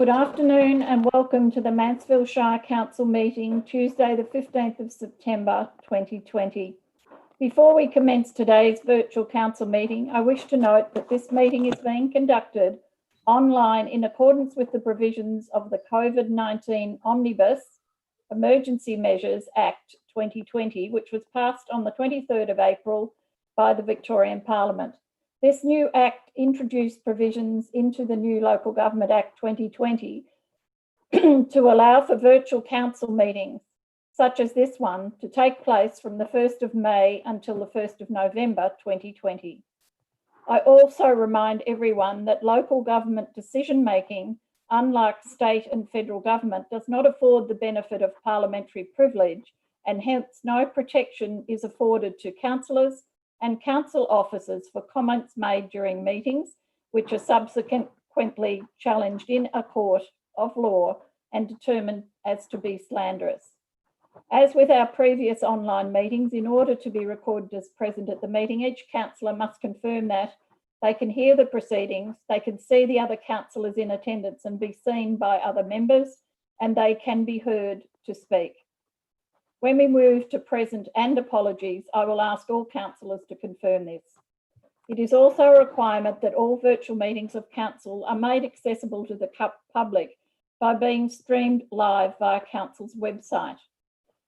Good afternoon and welcome to the Mansfield Shire Council meeting, Tuesday the 15th of September 2020. Before we commence today's virtual council meeting, I wish to note that this meeting is being conducted online in accordance with the provisions of the COVID-19 Omnibus Emergency Measures Act 2020, which was passed on the 23rd of April by the Victorian Parliament. This new Act introduced provisions into the new Local Government Act 2020 to allow for virtual council meetings, such as this one, to take place from the 1st of May until the 1st of November 2020. I also remind everyone that local government decision-making, unlike state and federal government, does not afford the benefit of parliamentary privilege, and hence no protection is afforded to councillors and council officers for comments made during meetings, which are subsequently challenged in a court of law and determined as to be slanderous. As with our previous online meetings, in order to be recorded as present at the meeting, each councillor must confirm that they can hear the proceedings, they can see the other councillors in attendance and be seen by other members, and they can be heard to speak. When we move to present and apologies, I will ask all councillors to confirm this. It is also a requirement that all virtual meetings of council are made accessible to the public by being streamed live via council's website.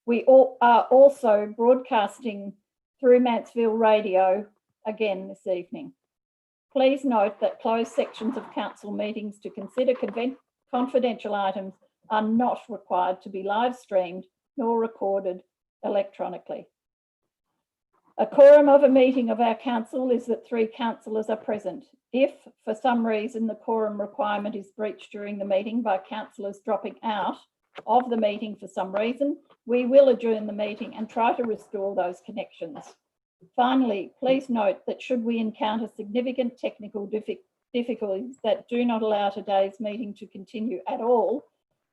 We are also broadcasting through Mansfield Radio again this evening. Please note that closed sections of council meetings to consider confidential items are not required to be live streamed nor recorded electronically. A quorum of a meeting of our council is that 3 councillors are present. If, for some reason, the quorum requirement is breached during the meeting by councillors dropping out of the meeting for some reason, we will adjourn the meeting and try to restore those connections. Finally, please note that should we encounter significant technical difficulties that do not allow today's meeting to continue at all,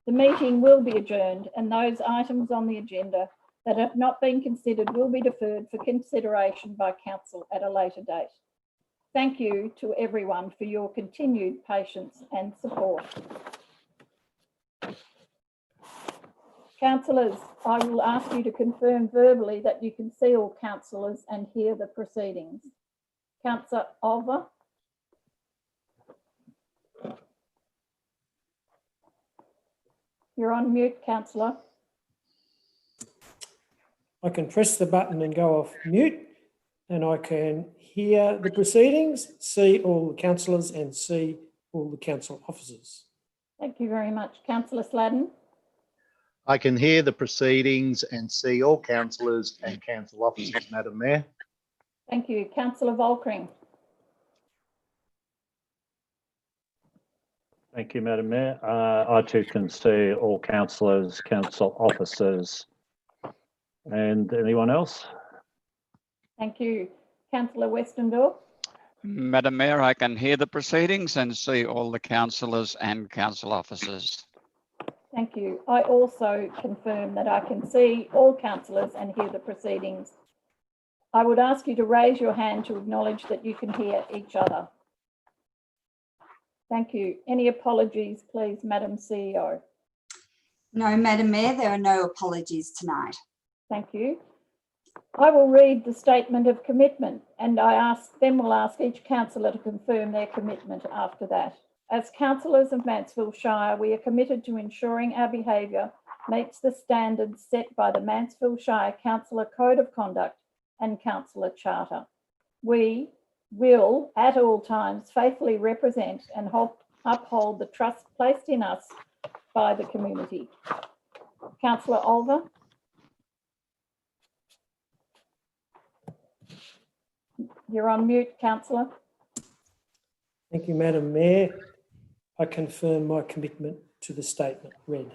the meeting will be adjourned and those items on the agenda that have not been considered will be deferred for consideration by council at a later date. Thank you to everyone for your continued patience and support. Councillors, I will ask you to confirm verbally that you can see all councillors and hear the proceedings. Councillor Olver. You're on mute, councillor. I can press the button and go off mute, and I can hear the proceedings, see all the councillors and see all the council officers. Thank you very much. Councillor Sladden. I can hear the proceedings and see all councillors and council officers, Madam Mayor. Thank you. Councillor Volkring. Thank you, Madam Mayor. I too can see all councillors, council officers, and anyone else. Thank you. Councillor Westendorf. Madam Mayor, I can hear the proceedings and see all the councillors and council officers. Thank you. I also confirm that I can see all councillors and hear the proceedings. I would ask you to raise your hand to acknowledge that you can hear each other. Thank you. Any apologies, please, Madam CEO? No, Madam Mayor, there are no apologies tonight. Thank you. I will read the statement of commitment and we'll ask each councillor to confirm their commitment after that. As councillors of Mansfield Shire, we are committed to ensuring our behaviour meets the standards set by the Mansfield Shire Councillor Code of Conduct and Councillor Charter. We will at all times faithfully represent and uphold the trust placed in us by the community. Councillor Olver. You're on mute, councillor. Thank you, Madam Mayor. I confirm my commitment to the statement read.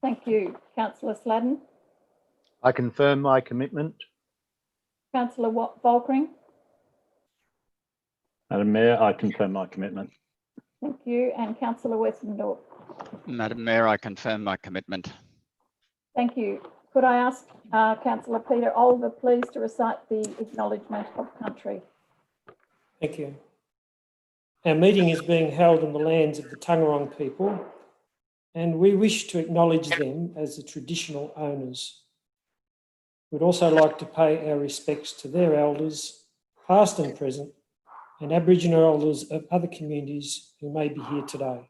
Thank you. Councillor Sladden. I confirm my commitment. Councillor Volkring. Madam Mayor, I confirm my commitment. Thank you. And Councillor Westendorf. Madam Mayor, I confirm my commitment. Thank you. Could I ask Councillor Peter Olver, please, to recite the acknowledgement of country? Thank you. Our meeting is being held on the lands of the Taungurung people, and we wish to acknowledge them as the traditional owners. We'd also like to pay our respects to their elders, past and present, and Aboriginal elders of other communities who may be here today.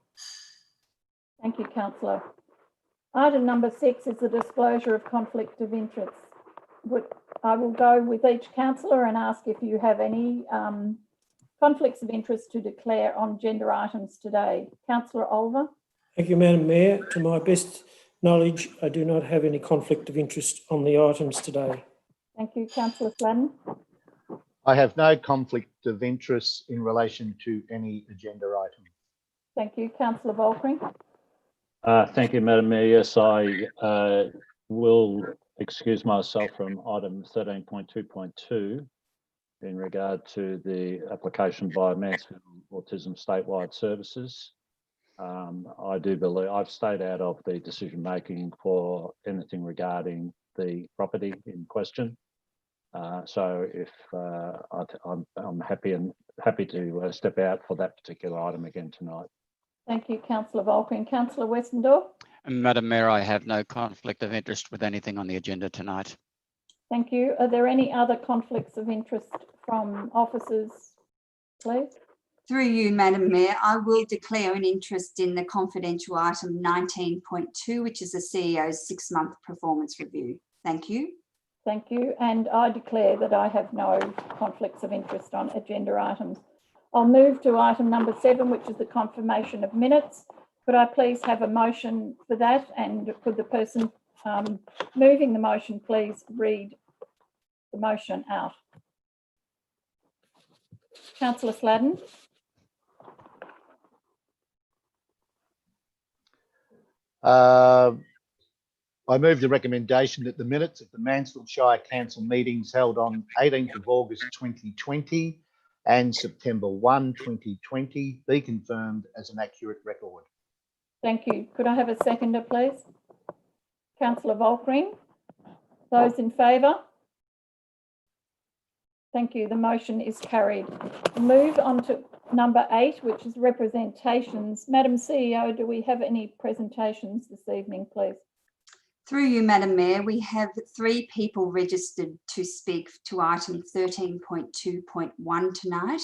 Thank you, councillor. Item number 6 is the disclosure of conflict of interest. I will go with each councillor and ask if you have any conflicts of interest to declare on agenda items today. Councillor Oliver. Thank you, Madam Mayor. To my best knowledge, I do not have any conflict of interest on the items today. Thank you, councillor Sladden. I have no conflict of interest in relation to any agenda item. Thank you, councillor Volkring. Thank you, Madam Mayor. Yes, I will excuse myself from item 13.2.2 in regard to the application by Mansfield Autism Statewide Services. I do believe I've stayed out of the decision making for anything regarding the property in question. So if I'm happy to step out for that particular item again tonight. Thank you, councillor Volkring. Councillor Westendorf. Madam Mayor, I have no conflict of interest with anything on the agenda tonight. Thank you. Are there any other conflicts of interest from officers, please? Through you, Madam Mayor, I will declare an interest in the confidential item 19.2, which is the CEO's 6-month performance review. Thank you. Thank you. And I declare that I have no conflicts of interest on agenda items. I'll move to item number 7, which is the confirmation of minutes. Could I please have a motion for that? And could the person moving the motion please read the motion out? Councillor Sladden. I move the recommendation that the minutes of the Mansfield Shire Council meetings held on 18th of August 2020 and September 1, 2020 be confirmed as an accurate record. Thank you. Could I have a seconder, please? Councillor Volkring. Those in favour? Thank you. The motion is carried. Move on to number 8, which is representations. Madam CEO, do we have any presentations this evening, please? Through you, Madam Mayor, we have 3 people registered to speak to item 13.2.1 tonight.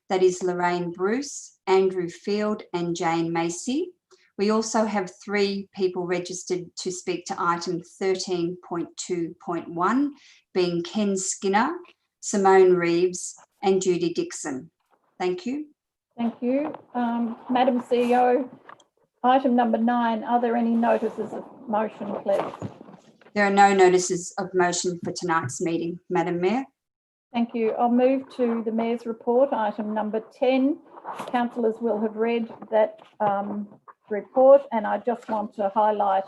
That is Lorraine Bruce, Andrew Field and Jane Macy. We also have 3 people registered to speak to item 13.2.1, being Ken Skinner, Simone Reeves and Judy Dixon. Thank you. Thank you. Madam CEO, item number 9, are there any notices of motion, please? There are no notices of motion for tonight's meeting, Madam Mayor. Thank you. I'll move to the Mayor's report, item number 10. Councillors will have read that report, and I just want to highlight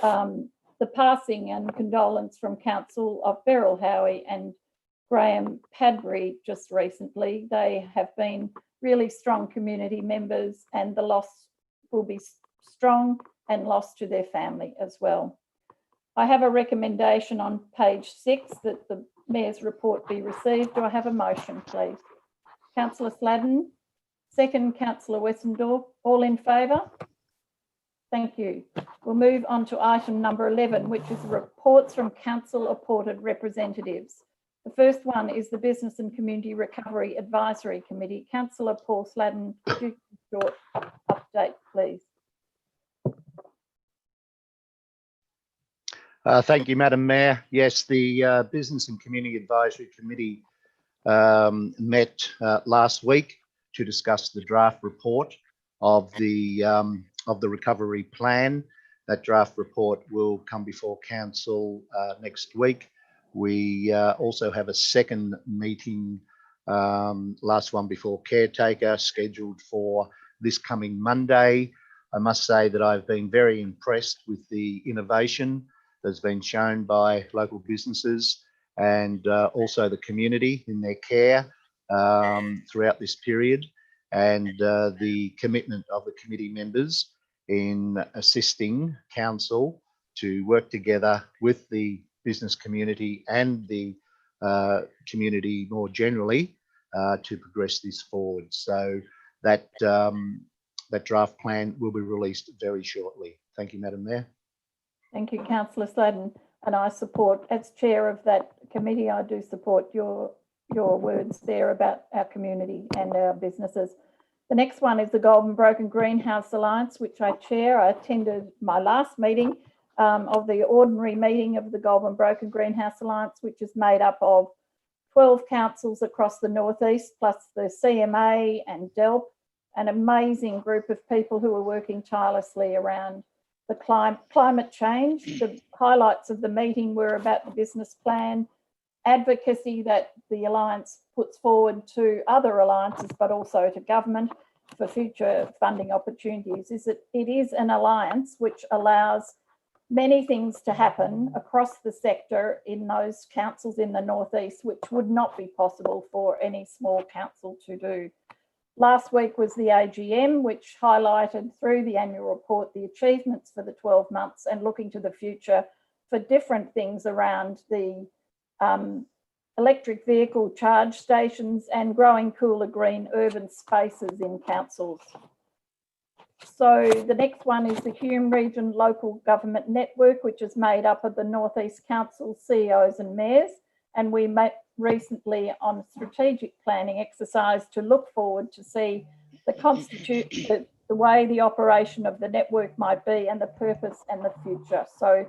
the passing and condolence from Council of Beryl Howie and Graham Padbury just recently. They have been really strong community members, and the loss will be strong and loss to their family as well. I have a recommendation on page 6 that the Mayor's report be received. Do I have a motion, please? Councillor Sladden, second Councillor Westendorf. All in favour? Thank you. We'll move on to item number 11, which is reports from council-appointed representatives. The first one is the Business and Community Recovery Advisory Committee. Councillor Paul Sladden, could you give a short update, please? Thank you, Madam Mayor. Yes, the Business and Community Advisory Committee met last week to discuss the draft report of the recovery plan. That draft report will come before council next week. We also have a second meeting, last one before caretaker, scheduled for this coming Monday. I must say that I've been very impressed with the innovation that's been shown by local businesses and also the community in their care throughout this period, and the commitment of the committee members in assisting council to work together with the business community and the community more generally to progress this forward. So that that draft plan will be released very shortly. Thank you, Madam Mayor. Thank you, Councillor Sladen. And I support, as chair of that committee, I do support your words there about our community and our businesses. The next one is the Golden Broken Greenhouse Alliance, which I chair. I attended my last meeting of the ordinary meeting of the Golden Broken Greenhouse Alliance, which is made up of 12 councils across the northeast, plus the CMA and DELP, an amazing group of people who are working tirelessly around the climate change. The highlights of the meeting were about the business plan, advocacy that the Alliance puts forward to other alliances, but also to government for future funding opportunities, is that it is an alliance which allows many things to happen across the sector in those councils in the northeast, which would not be possible for any small council to do. Last week was the AGM, which highlighted through the annual report the achievements for the 12 months and looking to the future for different things around the electric vehicle charge stations and growing cooler green urban spaces in councils. So the next one is the Hume Region Local Government Network, which is made up of the Northeast Council CEOs and mayors. And we met recently on a strategic planning exercise to look forward to see the way the operation of the network might be and the purpose and the future. So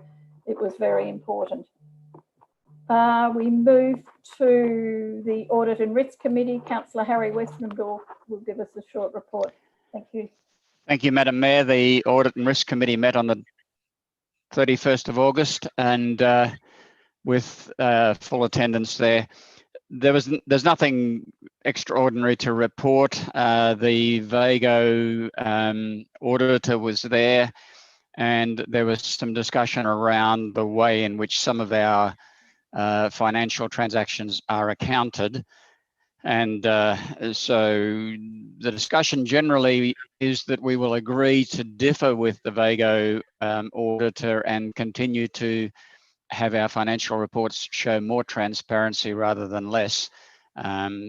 it was very important. We move to the Audit and Risk Committee. Councillor Harry Westendorf will give us a short report. Thank you. Thank you, Madam Mayor. The Audit and Risk Committee met on the 31st of August and with full attendance there. There's nothing extraordinary to report. The VAGO auditor was there, and there was some discussion around the way in which some of our financial transactions are accounted. And so the discussion generally is that we will agree to differ with the VAGO auditor and continue to have our financial reports show more transparency rather than less,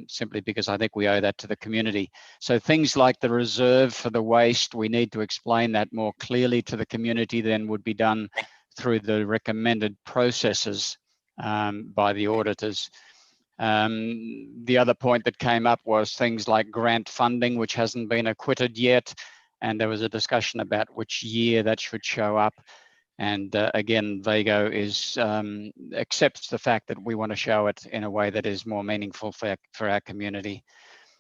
simply because I think we owe that to the community. So things like the reserve for the waste, we need to explain that more clearly to the community than would be done through the recommended processes by the auditors. The other point that came up was things like grant funding, which hasn't been acquitted yet. And there was a discussion about which year that should show up. And again, VAGO accepts the fact that we want to show it in a way that is more meaningful for our community.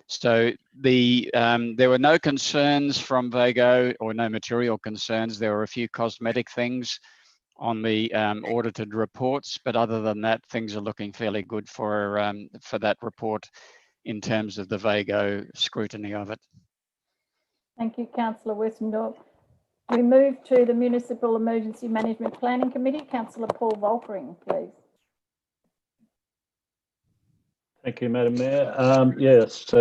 So there were no concerns from VAGO, or no material concerns. There were a few cosmetic things on the audited reports, but other than that, things are looking fairly good for that report in terms of the VAGO scrutiny of it. Thank you, Councillor Westendorf. We move to the Municipal Emergency Management Planning Committee. Councillor Paul Volkering, please. Thank you, Madam Mayor. Yes,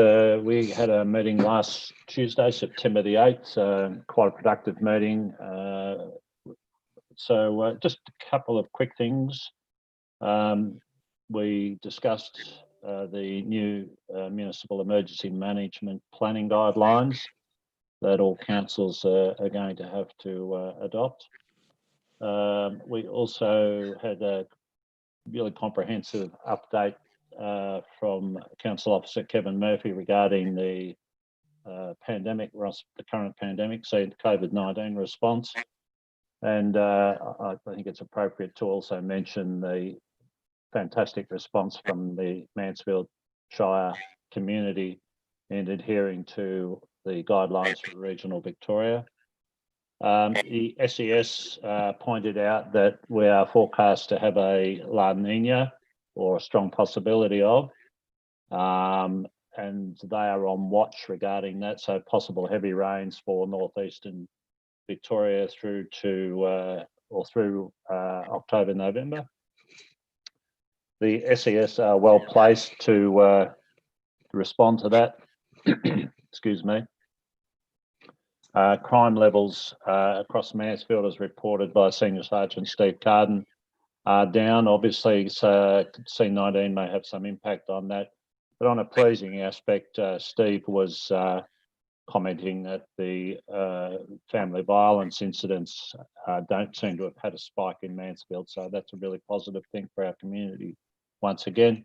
we had a meeting last Tuesday, September the 8th, quite a productive meeting. So just a couple of quick things. We discussed the new Municipal Emergency Management Planning Guidelines that all councils are going to have to adopt. We also had a really comprehensive update from Council Officer Kevin Murphy regarding the pandemic, the current pandemic, so COVID-19 response. And I think it's appropriate to also mention the fantastic response from the Mansfield Shire community in adhering to the guidelines for regional Victoria. The SES pointed out that we are forecast to have a La Nina, or a strong possibility of, and they are on watch regarding that, so possible heavy rains for northeastern Victoria through to October, November. The SES are well placed to respond to that. Excuse me. Crime levels across Mansfield, as reported by Senior Sergeant Steve Carden, are down. Obviously, so C19 may have some impact on that. But on a pleasing aspect, Steve was commenting that the family violence incidents don't seem to have had a spike in Mansfield. So that's a really positive thing for our community once again.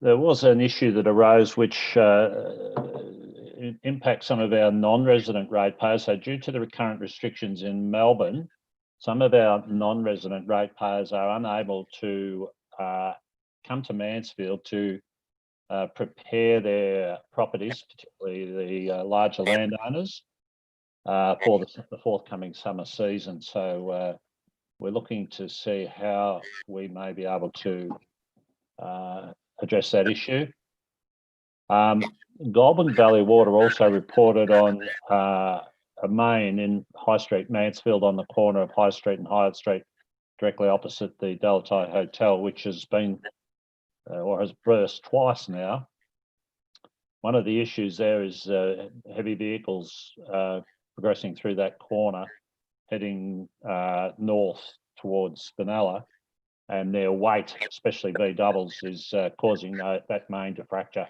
There was an issue that arose which impacts some of our non-resident ratepayers. So due to the current restrictions in Melbourne, some of our non-resident ratepayers are unable to come to Mansfield to prepare their properties, particularly the larger landowners, for the forthcoming summer season. So we're looking to see how we may be able to address that issue. Goulburn Valley Water also reported on a main in High Street, Mansfield, on the corner of High Street and Hyatt Street, directly opposite the Delatite Hotel, which has been or has burst twice now. One of the issues there is heavy vehicles progressing through that corner, heading north towards Benalla, and their weight, especially V doubles, is causing that main to fracture.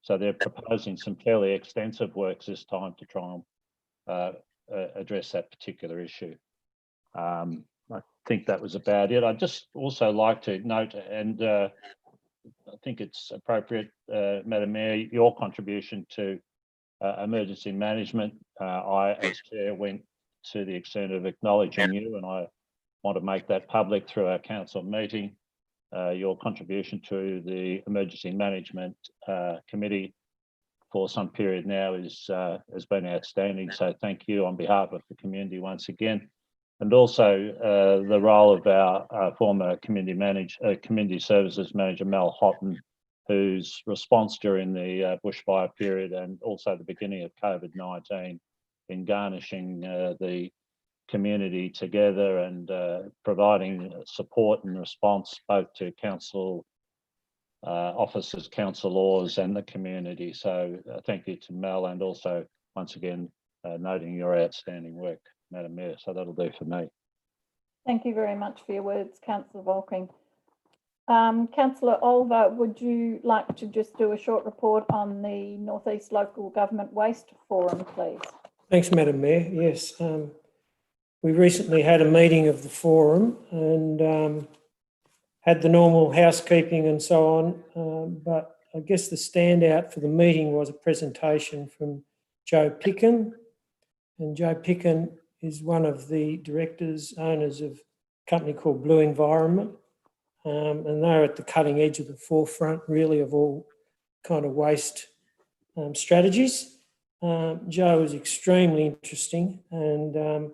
So they're proposing some fairly extensive works this time to try and address that particular issue. I think that was about it. I'd just also like to note, and I think it's appropriate, Madam Mayor, your contribution to emergency management. I, as chair, went to the extent of acknowledging you, and I want to make that public through our council meeting. Your contribution to the emergency management committee for some period now has been outstanding. So thank you on behalf of the community once again. And also the role of our former community services manager, Mel Houghton, whose response during the bushfire period and also the beginning of COVID-19 in garnishing the community together and providing support and response both to council officers, councillors and the community. So thank you to Mel, and also once again noting your outstanding work, Madam Mayor. So that'll do for me. Thank you very much for your words, Councillor Volking. Councillor Olver, would you like to just do a short report on the North East Local Government Waste Forum, please? Thanks, Madam Mayor. Yes, we recently had a meeting of the forum and had the normal housekeeping and so on, but I guess the standout for the meeting was a presentation from Joe Picken. And Joe Picken is one of the directors, owners of a company called Blue Environment, and they're at the cutting edge of the forefront, really, of all kind of waste strategies. Joe is extremely interesting, and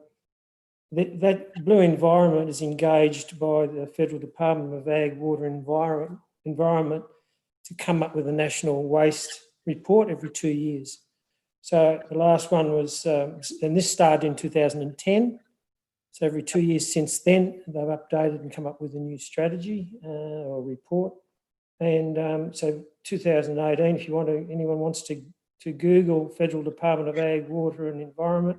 that Blue Environment is engaged by the Federal Department of Ag, Water and Environment to come up with a national waste report every 2 years. So the last one was, and this started in 2010. So every 2 years since then, they've updated and come up with a new strategy or report. And so 2018, if you want to, anyone wants to Google Federal Department of Ag, Water and Environment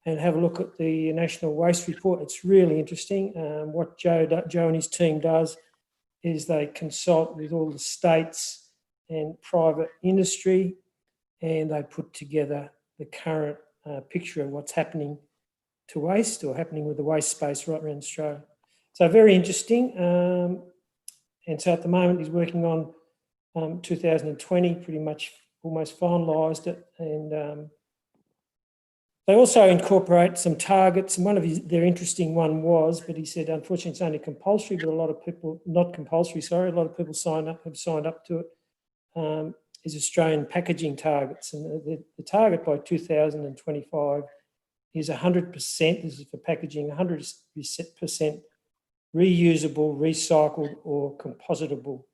and have a look at the National Waste Report, it's really interesting. What Joe and his team does is they consult with all the states and private industry, and they put together the current picture of what's happening to waste or happening with the waste space right around Australia. So very interesting. And so at the moment he's working on 2020, pretty much almost finalised it. And they also incorporate some targets. And one of their interesting one was, but he said, unfortunately, it's only compulsory, but a lot of people, not compulsory, sorry, a lot of people have signed up to it, is Australian packaging targets. And the target by 2025 is 100%, this is for packaging, 100% reusable, recycled or compositable.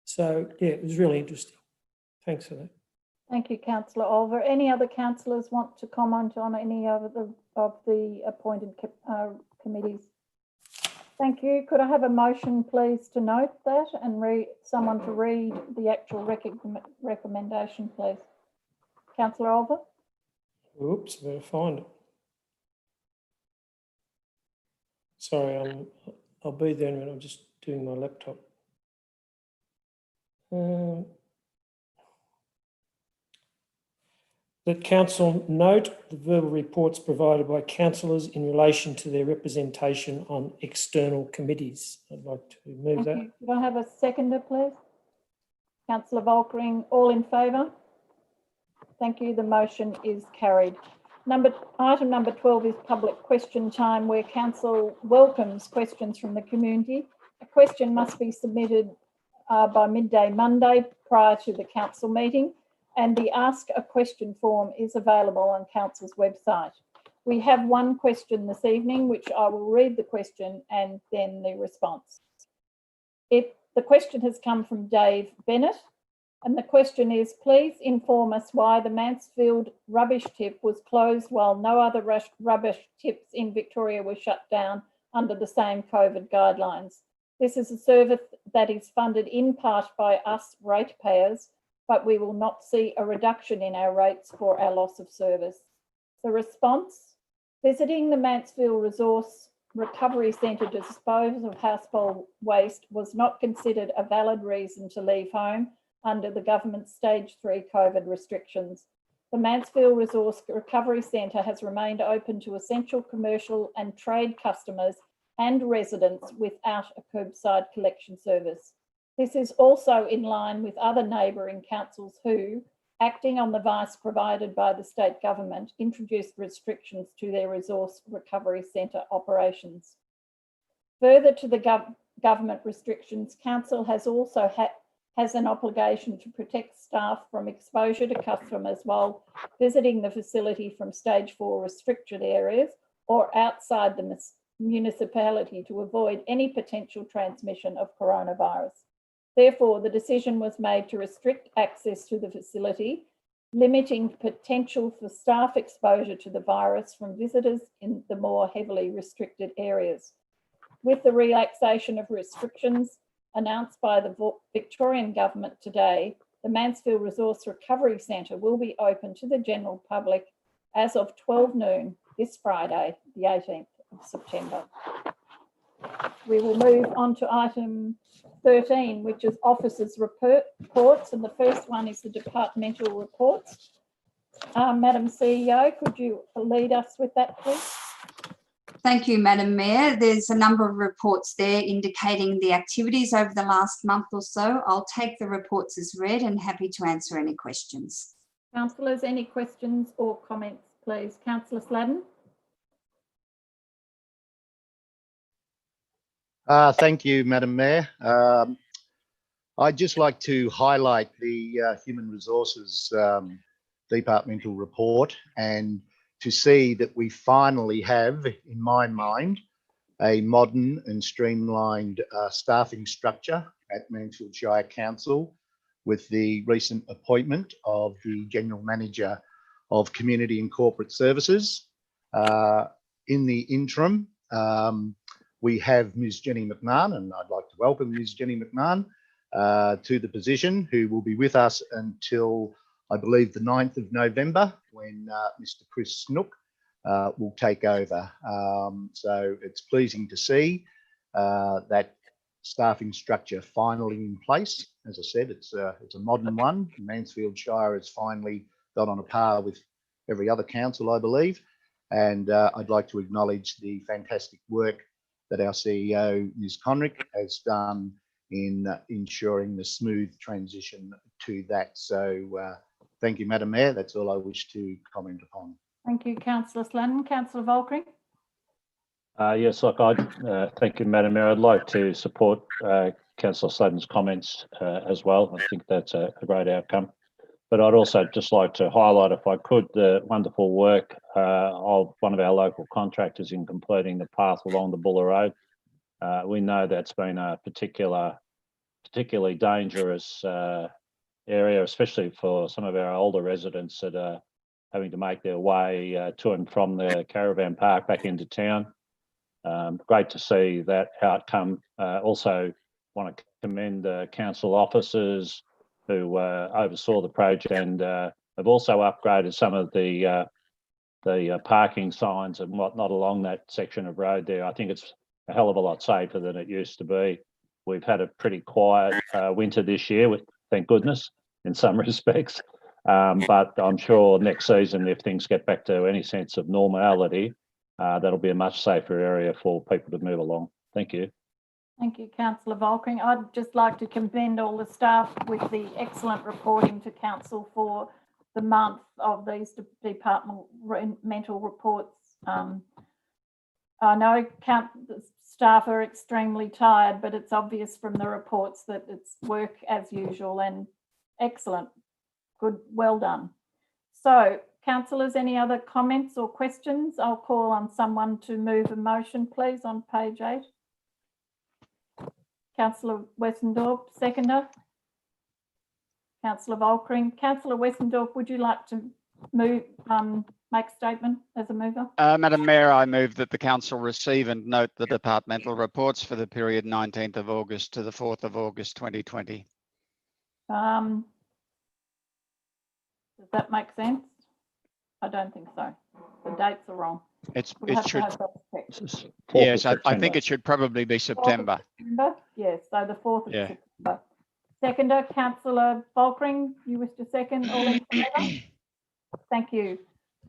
So yeah, it was really interesting. Thanks for that. Thank you, Councillor Olver. Any other councillors want to comment on any of the appointed committees? Thank you. Could I have a motion, please, to note that and someone to read the actual recommendation, please? Councillor Olver. Oops, better find it. Sorry, I'll be there in a minute. I'm just doing my laptop. that council note the verbal reports provided by councillors in relation to their representation on external committees. I'd like to move Thank that. you. Could I have a seconder, please? Councillor Volkering, all in favour? Thank you. The motion is carried. Item number 12 is public question time, where council welcomes questions from the community. A question must be submitted by midday Monday prior to the council meeting, and the Ask a Question form is available on council's website. We have one question this evening, which I will read the question and then the response. The question has come from Dave Bennett, and the question is, please inform us why the Mansfield rubbish tip was closed while no other rubbish tips in Victoria were shut down under the same COVID guidelines. This is a service that is funded in part by us ratepayers, but we will not see a reduction in our rates for our loss of service. The response: visiting the Mansfield Resource Recovery Centre to dispose of household waste was not considered a valid reason to leave home under the government's stage 3 COVID restrictions. The Mansfield Resource Recovery Centre has remained open to essential commercial and trade customers and residents without a curbside collection service. This is also in line with other neighbouring councils who, acting on the advice provided by the state government, introduced restrictions to their resource recovery centre operations. Further to the government restrictions, council has also has an obligation to protect staff from exposure to customers while visiting the facility from stage 4 restricted areas or outside the municipality to avoid any potential transmission of coronavirus. Therefore, the decision was made to restrict access to the facility, limiting potential for staff exposure to the virus from visitors in the more heavily restricted areas. With the relaxation of restrictions announced by the Victorian government today, the Mansfield Resource Recovery Centre will be open to the general public as of 12 noon this Friday, the 18th of September. We will move on to item 13, which is officers' reports, and the first one is the departmental reports. Madam CEO, could you lead us with that, please? Thank you, Madam Mayor. There's a number of reports there indicating the activities over the last month or so. I'll take the reports as read and happy to answer any questions. Councillors, any questions or comments, please? Councillor Sladden. Thank you, Madam Mayor. I'd just like to highlight the Human Resources Departmental report, and to see that we finally have, in my mind, a modern and streamlined staffing structure at Mansfield Shire Council with the recent appointment of the General Manager of Community and Corporate Services. In the interim, we have Ms. Jenny McMahon, and I'd like to welcome Ms. Jenny McMahon to the position, who will be with us until, I believe, the 9th of November, when Mr. Chris Snook will take over. So it's pleasing to see that staffing structure finally in place. As I said, it's a modern one. Mansfield Shire has finally got on a par with every other council, I believe. And I'd like to acknowledge the fantastic work that our CEO, Ms. Conrick, has done in ensuring the smooth transition to that. So thank you, Madam Mayor. That's all I wish to comment upon. Thank you, Councillor Sladden. Councillor Volkering. Yes, look, thank you, Madam Mayor. I'd like to support Councillor Sladden's comments as well. I think that's a great outcome. But I'd also just like to highlight, if I could, the wonderful work of one of our local contractors in completing the path along the Buller Road. We know that's been a particularly dangerous area, especially for some of our older residents that are having to make their way to and from the caravan park back into town. Great to see that outcome. Also want to commend the council officers who oversaw the project, and have also upgraded some of the parking signs and whatnot along that section of road there. I think it's a hell of a lot safer than it used to be. We've had a pretty quiet winter this year, thank goodness, in some respects. But I'm sure next season, if things get back to any sense of normality, that'll be a much safer area for people to move along. Thank you. Thank you, Councillor Volkering. I'd just like to commend all the staff with the excellent reporting to Council for the month of these departmental reports. I know the staff are extremely tired, but it's obvious from the reports that it's work as usual and excellent. Good, well done. So, councillors, any other comments or questions? I'll call on someone to move a motion, please, on page 8. Councillor Westendorp, seconder. Councillor Volkering. Councillor Westendorp, would you like to move, make a statement as a mover? Madam Mayor, I move that the council receive and note the departmental reports for the period 19th of August to the 4th of August 2020. Does that make sense? I don't think so. The dates are wrong. It We'll have should. to have that checked. Yes, I think it should probably be September. Yes, so the 4th of Yeah. September. Seconder, Councillor Volkering, you wish to second? All in favour? Thank you.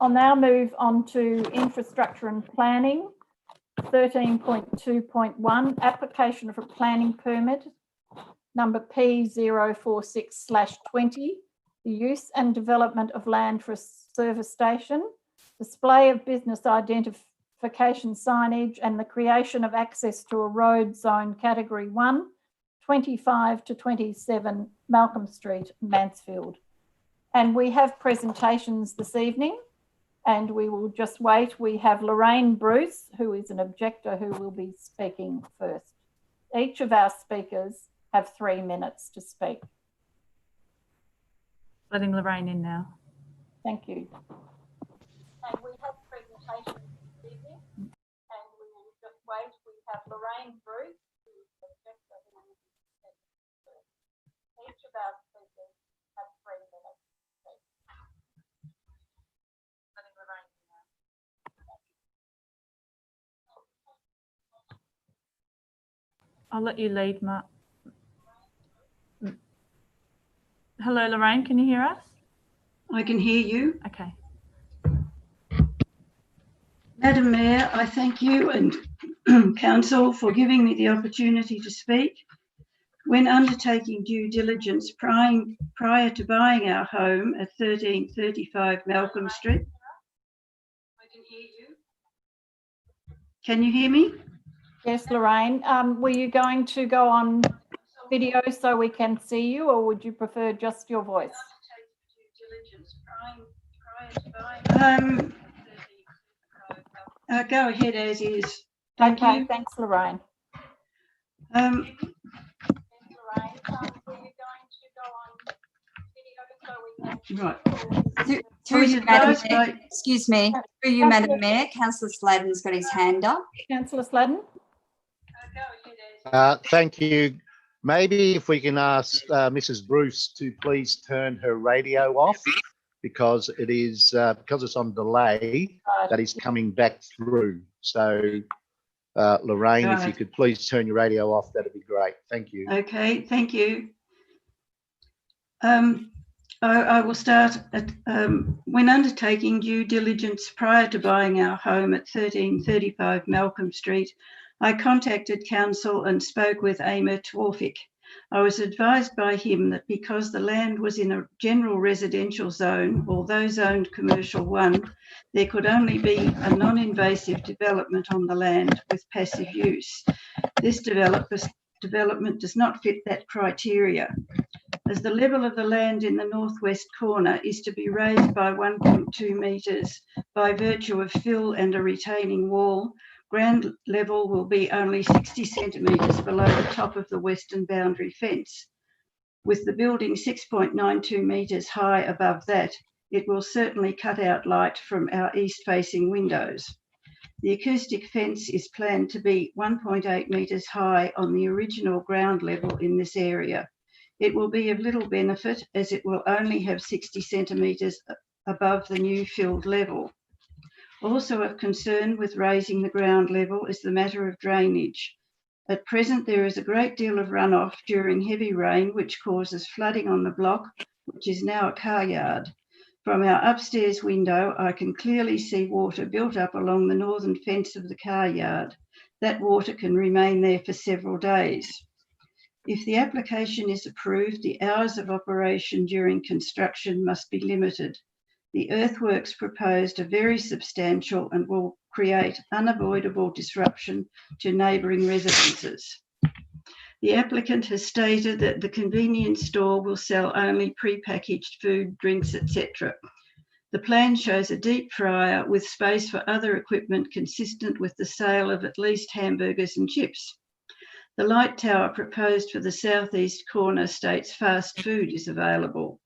I'll now move on to infrastructure and planning. 13.2.1, application for planning permit, number P046/20, the use and development of land for a service station, display of business identification signage and the creation of access to a road zone category 1, 25 to 27 Malcolm Street, Mansfield. And we have presentations this evening and we will just wait. We have Lorraine Bruce, who is an objector, who will be speaking first. Each of our speakers have 3 minutes to speak. Letting Lorraine in now. Thank you. And we have presentations this evening and we will just wait. We have Lorraine Bruce, who is an objector, who will be speaking first. Each of our speakers have 3 minutes to speak. Letting Lorraine in now. I'll let you lead, Mark. Hello, Lorraine, can you hear us? I can hear you. Okay. Madam Mayor, I thank you and Council for giving me the opportunity to speak. When undertaking due diligence prior to buying our home at 1335 Malcolm Street. I can hear you. Can you hear me? Yes, Lorraine. Were you going to go on video so we can see you, or would you prefer just your voice? Go ahead as is. Thank you. Thanks, Lorraine. Right. Through you, Madam Mayor. Excuse me. Through you, Madam Mayor. Councillor Sladden's got his hand up. Councillor Sladden. Thank you. Maybe if we can ask Mrs. Bruce to please turn her radio off, because it is because it's on delay that is coming back through. So Lorraine, if you could please turn your radio off, that'd be great. Thank you. Okay, thank you. I will start at when undertaking due diligence prior to buying our home at 1335 Malcolm Street, I contacted council and spoke with Amor Twarfick. I was advised by him that because the land was in a general residential zone, although zoned commercial 1, there could only be a non-invasive development on the land with passive use. This development does not fit that criteria. As the level of the land in the northwest corner is to be raised by 1.2 metres by virtue of fill and a retaining wall, ground level will be only 60 centimetres below the top of the western boundary fence. With the building 6.92 metres high above that, it will certainly cut out light from our east-facing windows. The acoustic fence is planned to be 1.8 metres high on the original ground level in this area. It will be of little benefit as it will only have 60 centimetres above the new filled level. Also of concern with raising the ground level is the matter of drainage. At present, there is a great deal of runoff during heavy rain, which causes flooding on the block which is now a car yard. From our upstairs window, I can clearly see water built up along the northern fence of the car yard. That water can remain there for several days. If the application is approved, the hours of operation during construction must be limited. The earthworks proposed are very substantial and will create unavoidable disruption to neighbouring residences. The applicant has stated that the convenience store will sell only pre-packaged food, drinks, etc. The plan shows a deep fryer with space for other equipment consistent with the sale of at least hamburgers and chips. The light tower proposed for the southeast corner states fast food is available.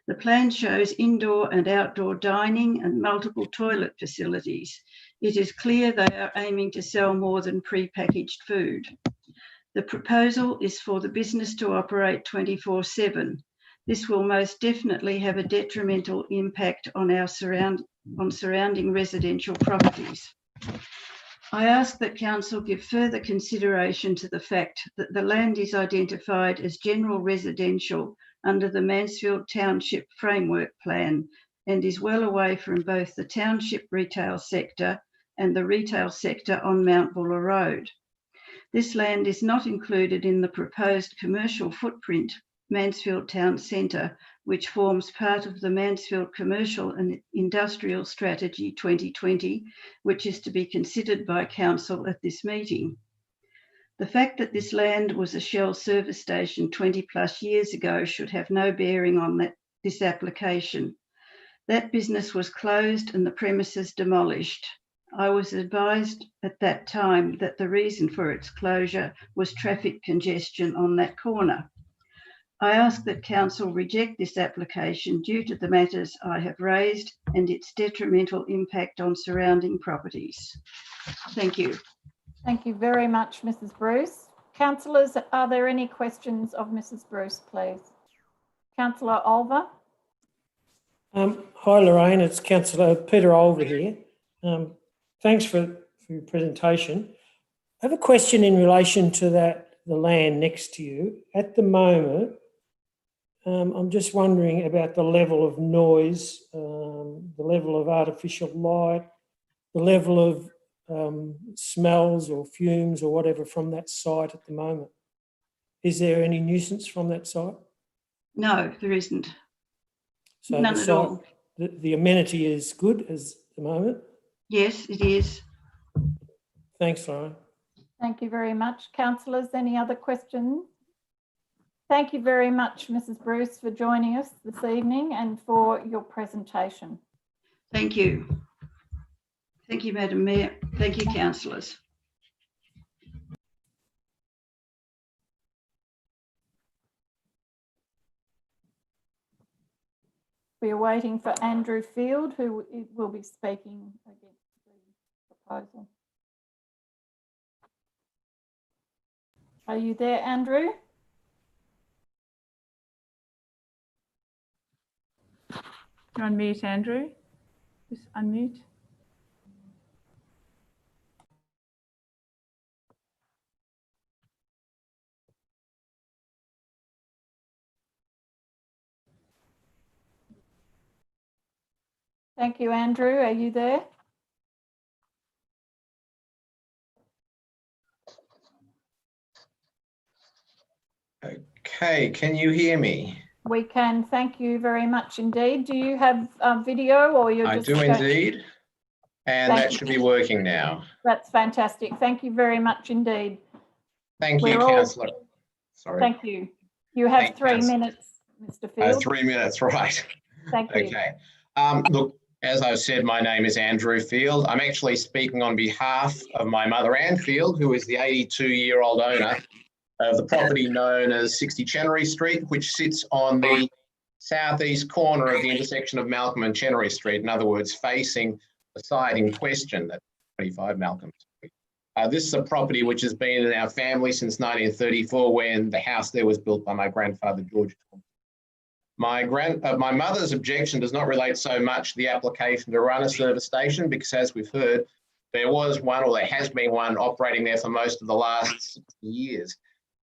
The plan shows indoor and outdoor dining and multiple toilet facilities. It is clear they are aiming to sell more than pre-packaged food. The proposal is for the business to operate 24/7. This will most definitely have a detrimental impact on our surrounding residential properties. I ask that Council give further consideration to the fact that the land is identified as general residential under the Mansfield Township Framework Plan and is well away from both the township retail sector and the retail sector on Mount Buller Road. This land is not included in the proposed commercial footprint Mansfield Town Centre, which forms part of the Mansfield Commercial and Industrial Strategy 2020, which is to be considered by Council at this meeting. The fact that this land was a Shell service station 20 plus years ago should have no bearing on this application. That business was closed and the premises demolished. I was advised at that time that the reason for its closure was traffic congestion on that corner. I ask that Council reject this application due to the matters I have raised and its detrimental impact on surrounding properties. Thank you. Thank you very much, Mrs. Bruce. Councillors, are there any questions of Mrs. Bruce, please? Councillor Olver. Hi, Lorraine. It's Councillor Peter Olver here. Thanks for your presentation. I have a question in relation to the land next to you. At the moment, I'm just wondering about the level of noise, the level of artificial light, the level of smells or fumes or whatever from that site at the moment. Is there any nuisance from that site? No, there isn't. So none at all. The amenity is good as the moment? Yes, it is. Thanks, Lauren. Thank you very much. Councillors, any other questions? Thank you very much, Mrs. Bruce, for joining us this evening and for your presentation. Thank you. Thank you, Madam Mayor. Thank you, councillors. We are waiting for Andrew Field, who will be speaking against the proposal. Are you there, Andrew? You're on mute, Andrew. Just unmute. Thank you, Andrew. Are you there? Okay, can you hear me? We can. Thank you very much indeed. Do you have video or you're I just... do indeed, and Thank that you. should be working now. That's fantastic. Thank you very much indeed. Thank you, We're all- councillor. Sorry. Thank you. You have Thank you, 3 councillor. minutes, Mr. Field. 3 minutes, right. Thank you. Okay. Look, as I said, my name is Andrew Field. I'm actually speaking on behalf of my mother, Anne Field, who is the 82-year-old owner of the property known as 60 Chenery Street, which sits on the southeast corner of the intersection of Malcolm and Chenery Street. In other words, facing the site in question, that's 25 Malcolm Street. This is a property which has been in our family since 1934, when the house there was built by my grandfather, George. My mother's objection does not relate so much to the application to run a service station, because as we've heard, there was one, or there has been one, operating there for most of the last 60 years.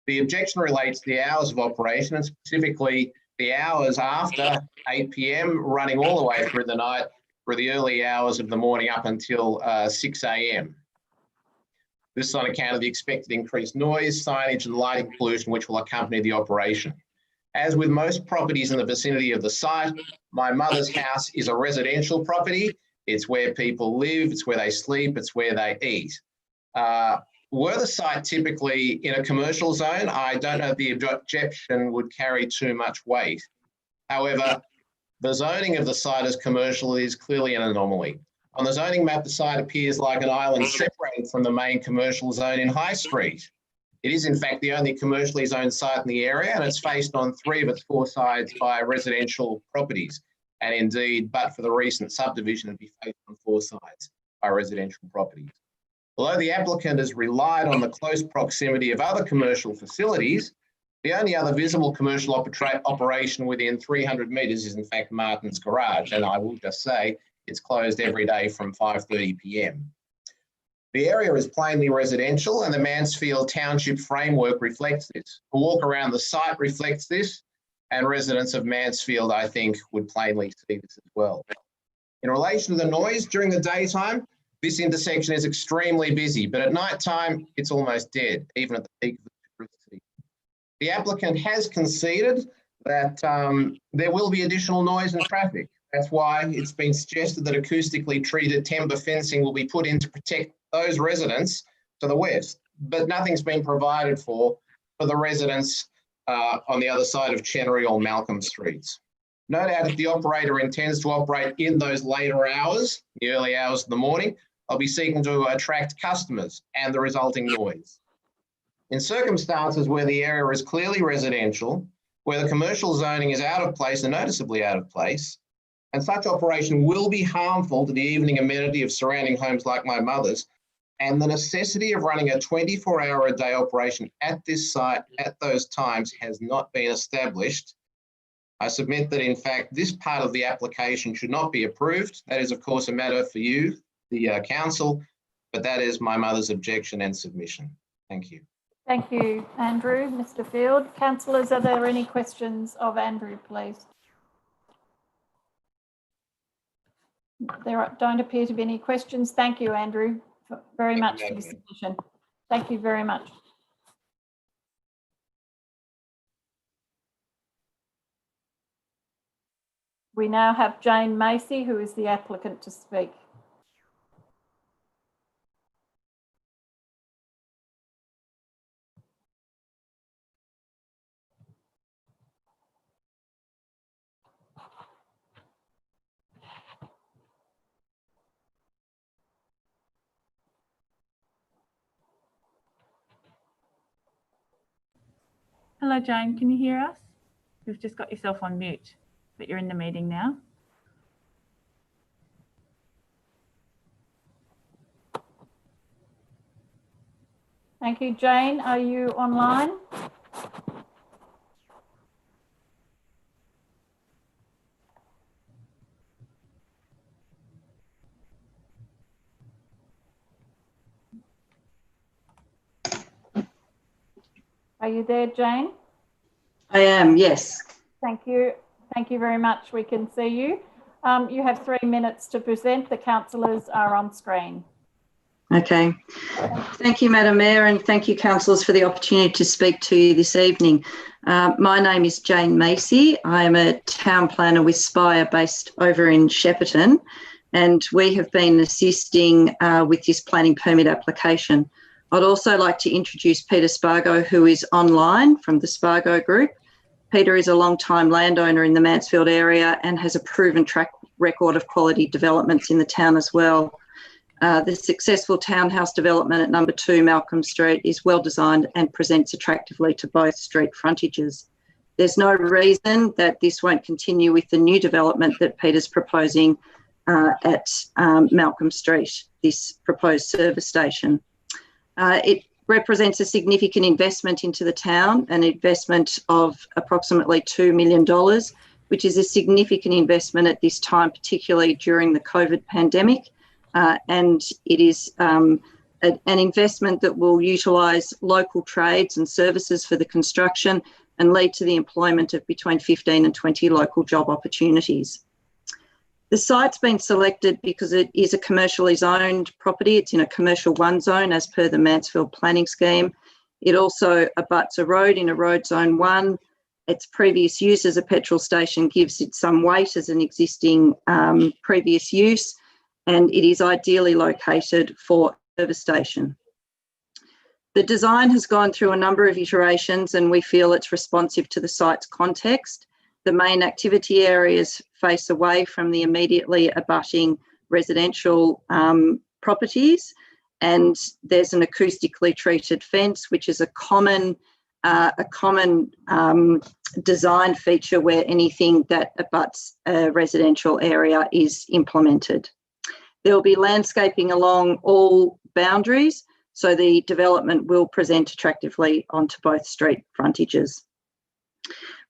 The objection relates to the hours of operation, and specifically the hours after 8 p.m, running all the way through the night for the early hours of the morning up until 6 a.m. This is on account of the expected increased noise, signage and lighting pollution which will accompany the operation. As with most properties in the vicinity of the site, my mother's house is a residential property. It's where people live, it's where they sleep, it's where they eat. Were the site typically in a commercial zone, I don't know if the objection would carry too much weight. However, the zoning of the site as commercial is clearly an anomaly. On the zoning map, the site appears like an island separated from the main commercial zone in High Street. It is in fact the only commercially zoned site in the area, and it's faced on 3 of its 4 sides by residential properties. And indeed, but for the recent subdivision, it'd be faced on 4 sides by residential properties. Although the applicant has relied on the close proximity of other commercial facilities, the only other visible commercial operation within 300 metres is in fact Martin's Garage, and I will just say it's closed every day from 5:30 p.m. The area is plainly residential and the Mansfield Township framework reflects this. A walk around the site reflects this, and residents of Mansfield, I think, would plainly see this as well. In relation to the noise, during the daytime, this intersection is extremely busy, but at night time, it's almost dead, even at the peak of electricity. The applicant has conceded that there will be additional noise and traffic. That's why it's been suggested that acoustically treated timber fencing will be put in to protect those residents to the west, but nothing's been provided for the residents on the other side of Chenery or Malcolm Streets. No doubt if the operator intends to operate in those later hours, the early hours of the morning, they'll be seeking to attract customers and the resulting noise. In circumstances where the area is clearly residential, where the commercial zoning is out of place and noticeably out of place, and such operation will be harmful to the evening amenity of surrounding homes like my mother's, and the necessity of running a 24-hour-a-day operation at this site at those times has not been established, I submit that in fact this part of the application should not be approved. That is of course a matter for you, the council, but that is my mother's objection and submission. Thank you. Thank you, Andrew. Mr. Field. Councillors, are there any questions of Andrew, please? There don't appear to be any questions. Thank you, Andrew, very much for your submission. Thank you very much. We now have Jane Macy, who is the applicant, to speak. Hello, Jane. Can you hear us? You've just got yourself on mute, but you're in the meeting now. Thank you, Jane. Are you online? Are you there, Jane? I am, yes. Thank you. Thank you very much. We can see you. You have 3 minutes to present. The councillors are on screen. Okay. Thank you, Madam Mayor, and thank you, councillors, for the opportunity to speak to you this evening. My name is Jane Macy. I am a town planner with Spire based over in Shepparton, and we have been assisting with this planning permit application. I'd also like to introduce Peter Spargo, who is online from the Spargo Group. Peter is a long-time landowner in the Mansfield area and has a proven track record of quality developments in the town as well. The successful townhouse development at number 2 Malcolm Street is well designed and presents attractively to both street frontages. There's no reason that this won't continue with the new development that Peter's proposing at Malcolm Street, this proposed service station. It represents a significant investment into the town, an investment of approximately $2 million, which is a significant investment at this time, particularly during the COVID pandemic. And it is an investment that will utilise local trades and services for the construction, and lead to the employment of between 15 and 20 local job opportunities. The site's been selected because it is a commercially zoned property. It's in a commercial 1 zone as per the Mansfield planning scheme. It also abuts a road in a road zone 1. Its previous use as a petrol station gives it some weight as an existing previous use, and it is ideally located for a service station. The design has gone through a number of iterations and we feel it's responsive to the site's context. The main activity areas face away from the immediately abutting residential properties, and there's an acoustically treated fence, which is a common design feature where anything that abuts a residential area is implemented. There will be landscaping along all boundaries, so the development will present attractively onto both street frontages.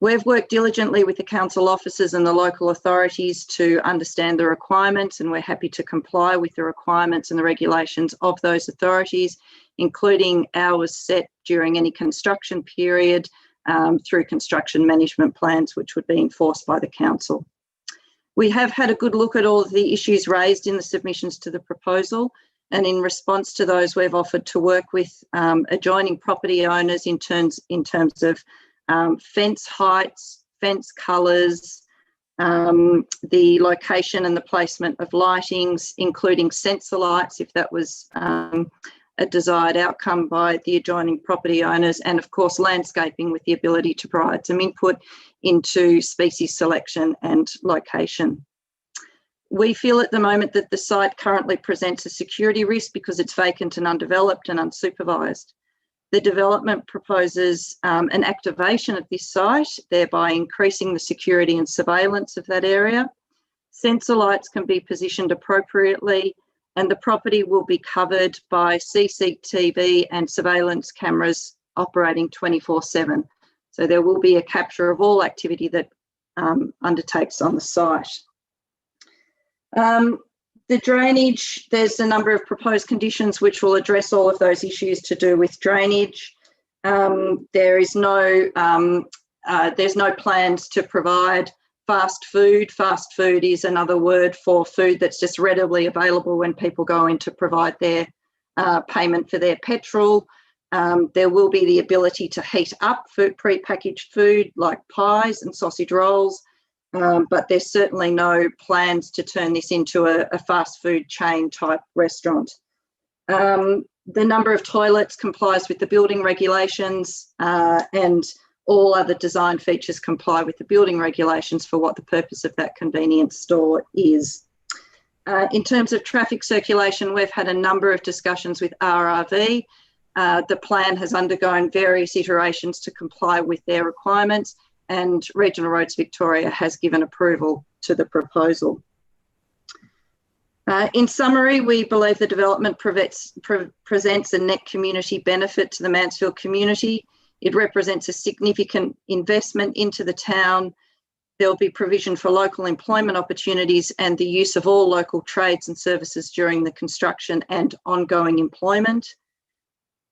We've worked diligently with the council officers and the local authorities to understand the requirements, and we're happy to comply with the requirements and the regulations of those authorities, including hours set during any construction period through construction management plans, which would be enforced by the council. We have had a good look at all of the issues raised in the submissions to the proposal, and in response to those, we've offered to work with adjoining property owners in terms of fence heights, fence colours, the location and the placement of lightings, including sensor lights if that was a desired outcome by the adjoining property owners, and of course landscaping with the ability to provide some input into species selection and location. We feel at the moment that the site currently presents a security risk because it's vacant and undeveloped and unsupervised. The development proposes an activation of this site, thereby increasing the security and surveillance of that area. Sensor lights can be positioned appropriately, and the property will be covered by CCTV and surveillance cameras operating 24/7. So there will be a capture of all activity that undertakes on the site. The drainage, there's a number of proposed conditions which will address all of those issues to do with drainage. There's no plans to provide fast food. Fast food is another word for food that's just readily available when people go in to provide their payment for their petrol. There will be the ability to heat up pre-packaged food like pies and sausage rolls. But there's certainly no plans to turn this into a fast food chain type restaurant. The number of toilets complies with the building regulations, and all other design features comply with the building regulations for what the purpose of that convenience store is. In terms of traffic circulation, we've had a number of discussions with RRV. The plan has undergone various iterations to comply with their requirements, and Regional Roads Victoria has given approval to the proposal. In summary, we believe the development presents a net community benefit to the Mansfield community. It represents a significant investment into the town. There will be provision for local employment opportunities and the use of all local trades and services during the construction and ongoing employment.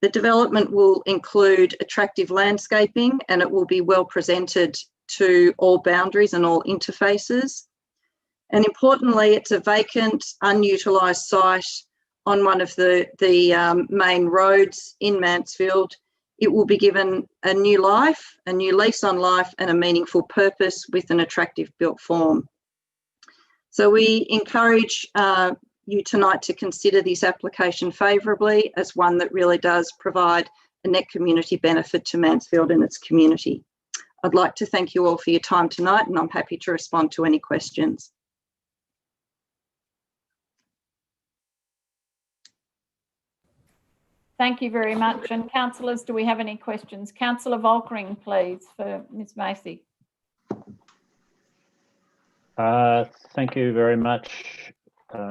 The development will include attractive landscaping, and it will be well presented to all boundaries and all interfaces. And importantly, it's a vacant, unutilised site on one of the main roads in Mansfield. It will be given a new life, a new lease on life, and a meaningful purpose with an attractive built form. So we encourage you tonight to consider this application favourably as one that really does provide a net community benefit to Mansfield and its community. I'd like to thank you all for your time tonight, and I'm happy to respond to any questions. Thank you very much. And councillors, do we have any questions? Councillor Volkering, please, for Ms Macy. Thank you very much,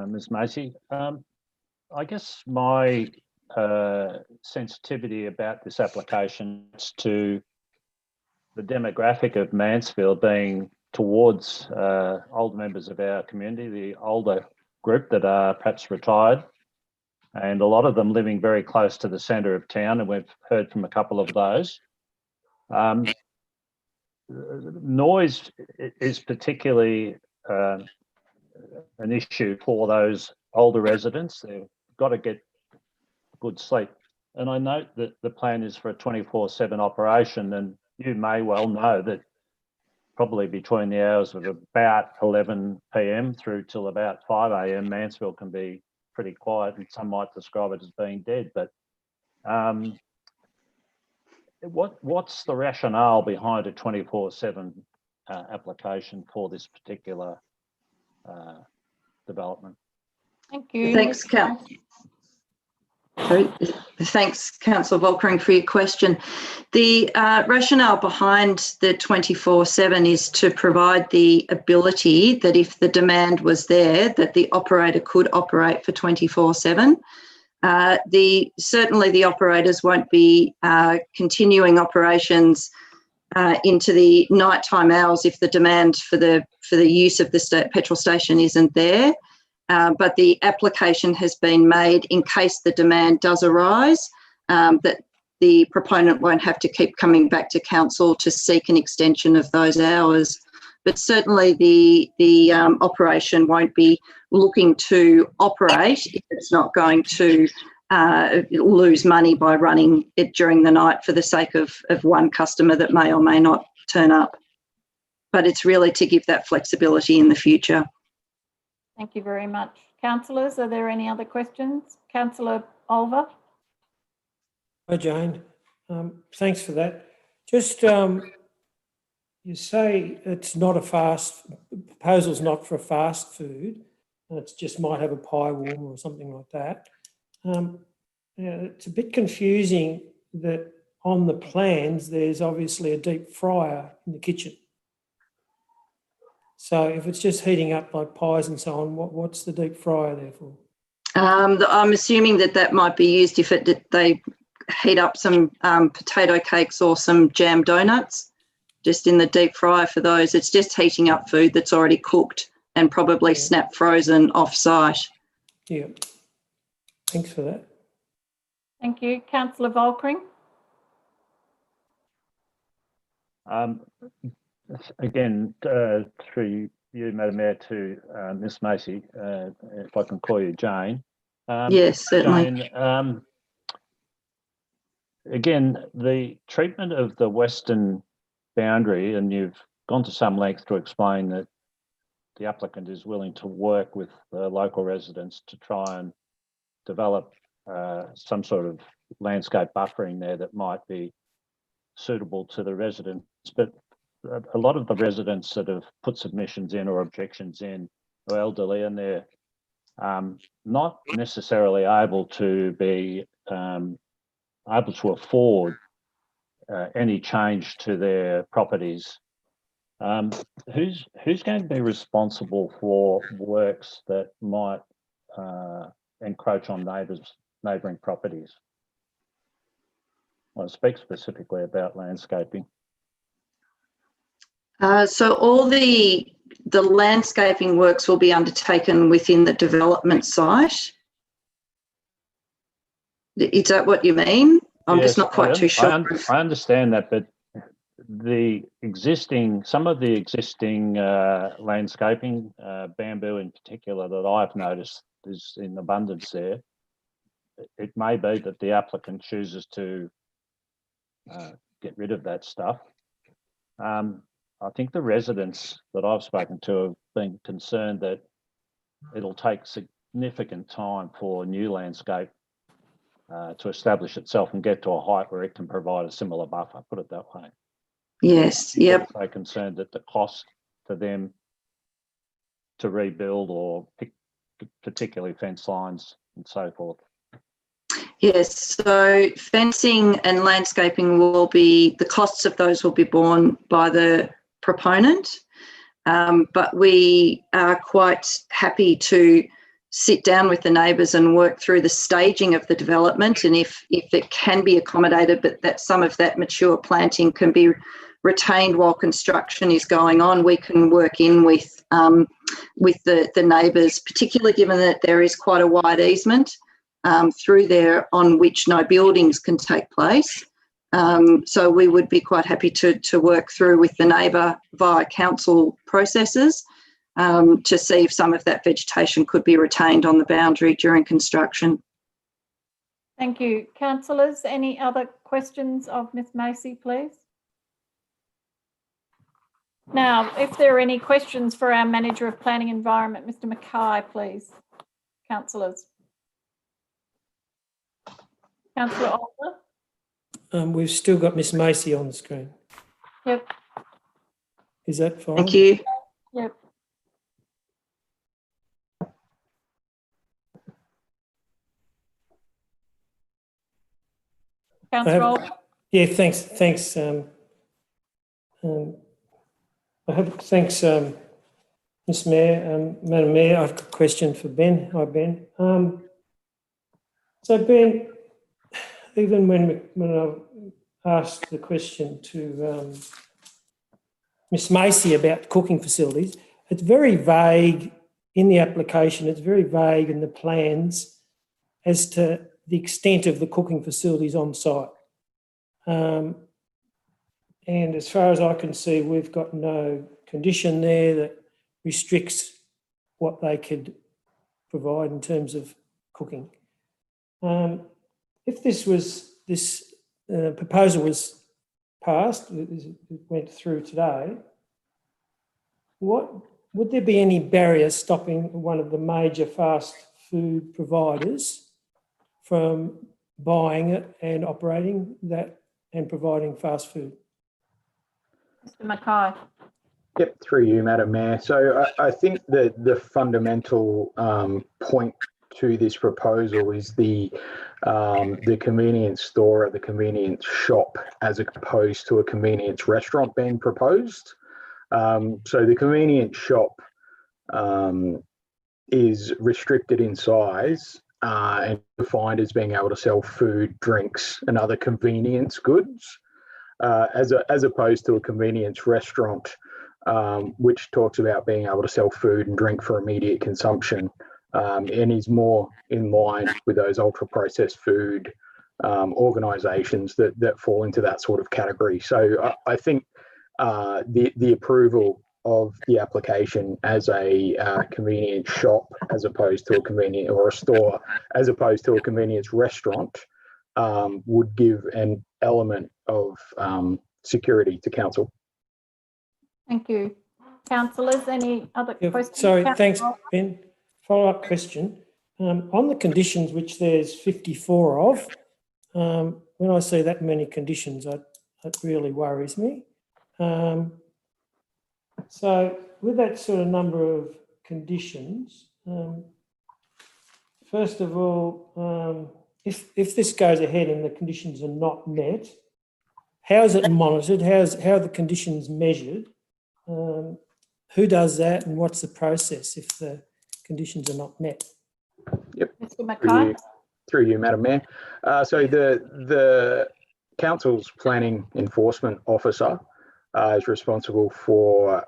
Ms Macy. I guess my sensitivity about this application is to the demographic of Mansfield being towards older members of our community, the older group that are perhaps retired, and a lot of them living very close to the centre of town, and we've heard from a couple of those. noise is particularly an issue for those older residents. They've got to get good sleep. And I note that the plan is for a 24/7 operation, and you may well know that probably between the hours of about 11 p.m. through till about 5 a.m, Mansfield can be pretty quiet, and some might describe it as being dead. But what's the rationale behind a 24/7 application for this particular development? Thank you. Thanks, Councillor Volkering, for your question. The rationale behind the 24/7 is to provide the ability that if the demand was there, that the operator could operate for 24/7. Certainly the operators won't be continuing operations into the nighttime hours if the demand for the use of the petrol station isn't there. But the application has been made in case the demand does arise, that the proponent won't have to keep coming back to council to seek an extension of those hours. But certainly the operation won't be looking to operate if it's not going to lose money by running it during the night for the sake of one customer that may or may not turn up. But it's really to give that flexibility in the future. Thank you very much. Councillors, are there any other questions? Councillor Olver. Hi, Jane. Thanks for that. Just you say it's not proposal's not for fast food, and it just might have a pie warmer or something like that. It's a bit confusing that on the plans there's obviously a deep fryer in the kitchen. So if it's just heating up like pies and so on, what's the deep fryer there for? I'm assuming that might be used if they heat up some potato cakes or some jam donuts, just in the deep fryer for those. It's just heating up food that's already cooked and probably snap frozen off-site. Yeah. Thanks for that. Thank you. Councillor Volkering. Again, through you, Madam Mayor, to Ms Macy, if I can call you Jane. Yes, certainly. Jane, again, the treatment of the western boundary, and you've gone to some length to explain that the applicant is willing to work with the local residents to try and develop some sort of landscape buffering there that might be suitable to the residents. But a lot of the residents that have put submissions in or objections in are elderly, and they're not necessarily able to be able to afford any change to their properties. Who's going to be responsible for works that might encroach on neighbouring properties? I speak specifically about landscaping. So all the landscaping works will be undertaken within the development site. Is that what you mean? I'm just not quite too sure. I understand that, but some of the existing landscaping, bamboo in particular, that I've noticed is in abundance there. It may be that the applicant chooses to get rid of that stuff. I think the residents that I've spoken to have been concerned that it'll take significant time for new landscape to establish itself and get to a height where it can provide a similar buffer, put it that way. Yes, yep. They're concerned that the cost for them to rebuild or pick particularly fence lines and so forth. Yes, so fencing and landscaping the costs of those will be borne by the proponent, but we are quite happy to sit down with the neighbours and work through the staging of the development, and if it can be accommodated, but that some of that mature planting can be retained while construction is going on, we can work in with the neighbours, particularly given that there is quite a wide easement through there on which no buildings can take place. So we would be quite happy to work through with the neighbour via council processes to see if some of that vegetation could be retained on the boundary during construction. Thank you. Councillors, any other questions of Ms Macy, please? Now, if there are any questions for our Manager of Planning Environment, Mr Mackay, please. Councillors. Councillor Alder? We've still got Miss Macy on the screen. Yep. Is that fine? Thank you. Yep. Councillor Alder? Yeah, thanks. Thanks. Thanks, Ms Mayor, Madam Mayor. I've got a question for Ben. Hi, Ben. So, Ben, even when I asked the question to Ms Macy about cooking facilities, it's very vague in the application. It's very vague in the plans as to the extent of the cooking facilities on site. And as far as I can see, we've got no condition there that restricts what they could provide in terms of cooking. If this proposal was passed, it went through today, would there be any barrier stopping one of the major fast food providers from buying it and operating that and providing fast food? Mr Mackay? Yep, through you, Madam Mayor. So I think that the fundamental point to this proposal is the convenience store or the convenience shop as opposed to a convenience restaurant being proposed. So the convenience shop is restricted in size and defined as being able to sell food, drinks and other convenience goods as opposed to a convenience restaurant which talks about being able to sell food and drink for immediate consumption and is more in line with those ultra-processed food organisations that fall into that sort of category. So I think the approval of the application as a convenience shop as opposed to a convenience or a store as opposed to a convenience restaurant would give an element of security to council. Thank you. Councillors, any other questions? Sorry, thanks, Ben. Follow-up question. On the conditions, which there's 54 of, when I see that many conditions, that really worries me. So with that sort of number of conditions, first of all, if this goes ahead and the conditions are not met, how is it monitored? How are the conditions measured? Who does that and what's the process if the conditions are not met? Yep. Mr Mackay? Through you, Madam Mayor. So the council's planning enforcement officer is responsible for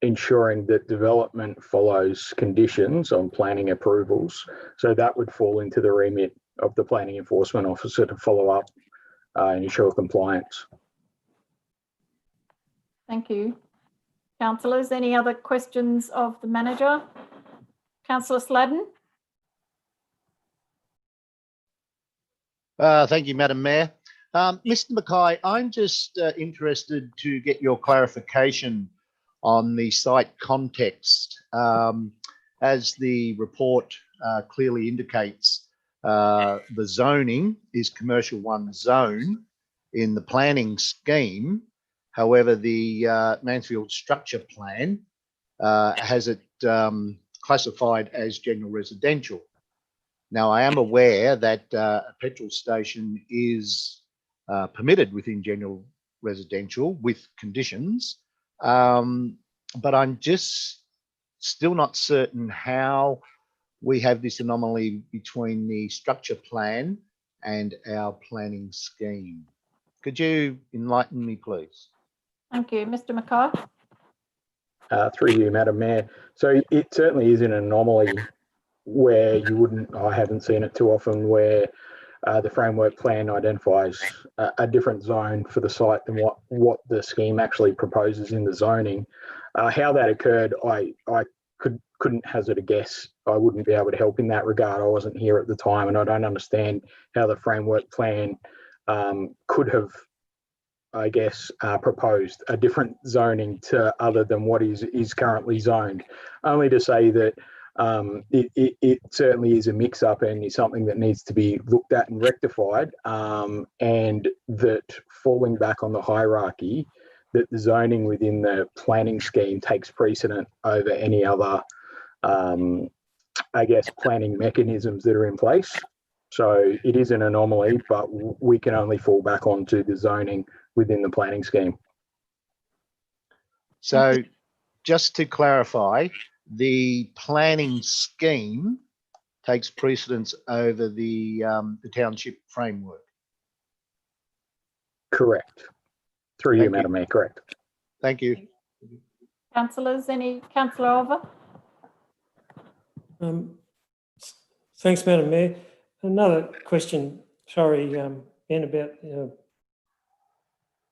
ensuring that development follows conditions on planning approvals. So that would fall into the remit of the planning enforcement officer to follow up and ensure compliance. Thank you. Councillors, any other questions of the manager? Councillor Sladden? Thank you, Madam Mayor. Mr Mackay, I'm just interested to get your clarification on the site context. As the report clearly indicates, the zoning is commercial 1 zone in the planning scheme. However, the Mansfield structure plan has it classified as general residential. Now, I am aware that a petrol station is permitted within general residential with conditions, but I'm just still not certain how we have this anomaly between the structure plan and our planning scheme. Could you enlighten me, please? Thank you. Mr Mackay? Through you, Madam Mayor. So it certainly is an anomaly where you wouldn't, I haven't seen it too often, where the framework plan identifies a different zone for the site than what the scheme actually proposes in the zoning. How that occurred, I couldn't hazard a guess. I wouldn't be able to help in that regard. I wasn't here at the time, and I don't understand how the framework plan could have, I guess, proposed a different zoning to other than what is currently zoned. Only to say that it certainly is a mix-up and is something that needs to be looked at and rectified, and that falling back on the hierarchy, that the zoning within the planning scheme takes precedent over any other, I guess, planning mechanisms that are in place. So it is an anomaly, but we can only fall back onto the zoning within the planning scheme. So just to clarify, the planning scheme takes precedence over the township framework. Correct. Through you, Thank you. Madam Mayor, correct. Thank you. Councillors, Councillor Oliver? Thanks, Madam Mayor. Another question, sorry, Ben, about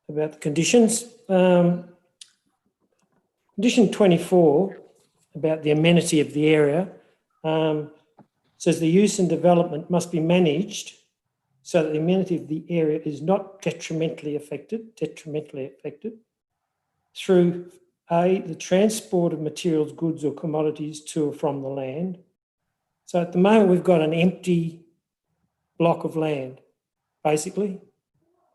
the conditions. Condition 24, about the amenity of the area, says the use and development must be managed so that the amenity of the area is not detrimentally affected through A, the transport of materials, goods or commodities to or from the land. So at the moment we've got an empty block of land, basically.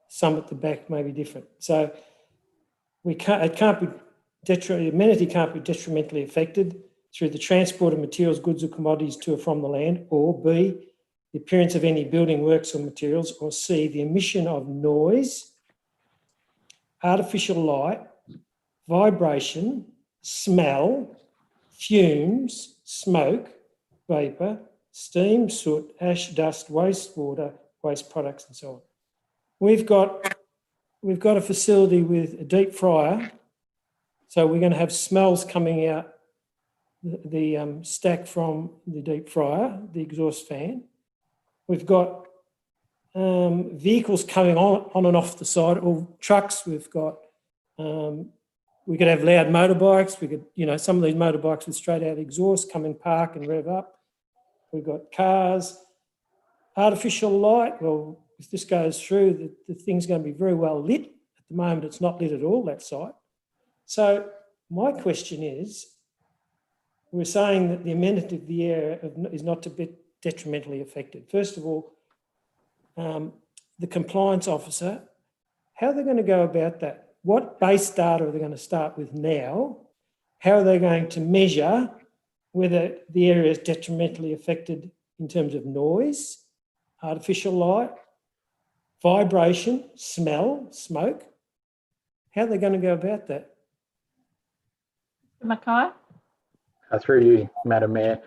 Some at the back may be different. So amenity can't be detrimentally affected through the transport of materials, goods or commodities to or from the land, or B, the appearance of any building works or materials, or C, the emission of noise, artificial light, vibration, smell, fumes, smoke, vapour, steam, soot, ash, dust, wastewater, waste products and so on. We've got a facility with a deep fryer, so we're going to have smells coming out the stack from the deep fryer, the exhaust fan. We've got vehicles coming on and off the side, or trucks. We've got, we could have loud motorbikes. We could, some of these motorbikes with straight out exhaust come and park and rev up. We've got cars, artificial light. Well, if this goes through, the thing's going to be very well lit. At the moment, it's not lit at all, that site. So my question is, we're saying that the amenity of the area is not to be detrimentally affected. First of all, the compliance officer, how are they going to go about that? What base data are they going to start with now? How are they going to measure whether the area is detrimentally affected in terms of noise, artificial light, vibration, smell, smoke? How are they going to go about that? Mackay? Through you, Madam Mayor.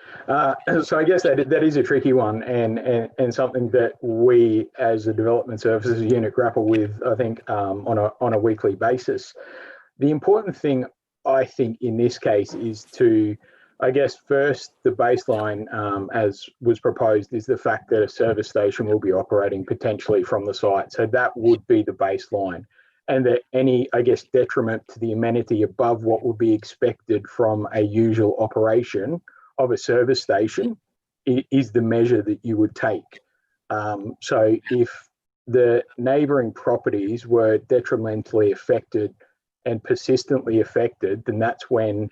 So I guess that is a tricky one, and something that we as a development services unit grapple with, I think, on a weekly basis. The important thing, I think, in this case is to, I guess, first, the baseline, as was proposed, is the fact that a service station will be operating potentially from the site. So that would be the baseline. And that any, I guess, detriment to the amenity above what would be expected from a usual operation of a service station is the measure that you would take. So if the neighbouring properties were detrimentally affected and persistently affected, then that's when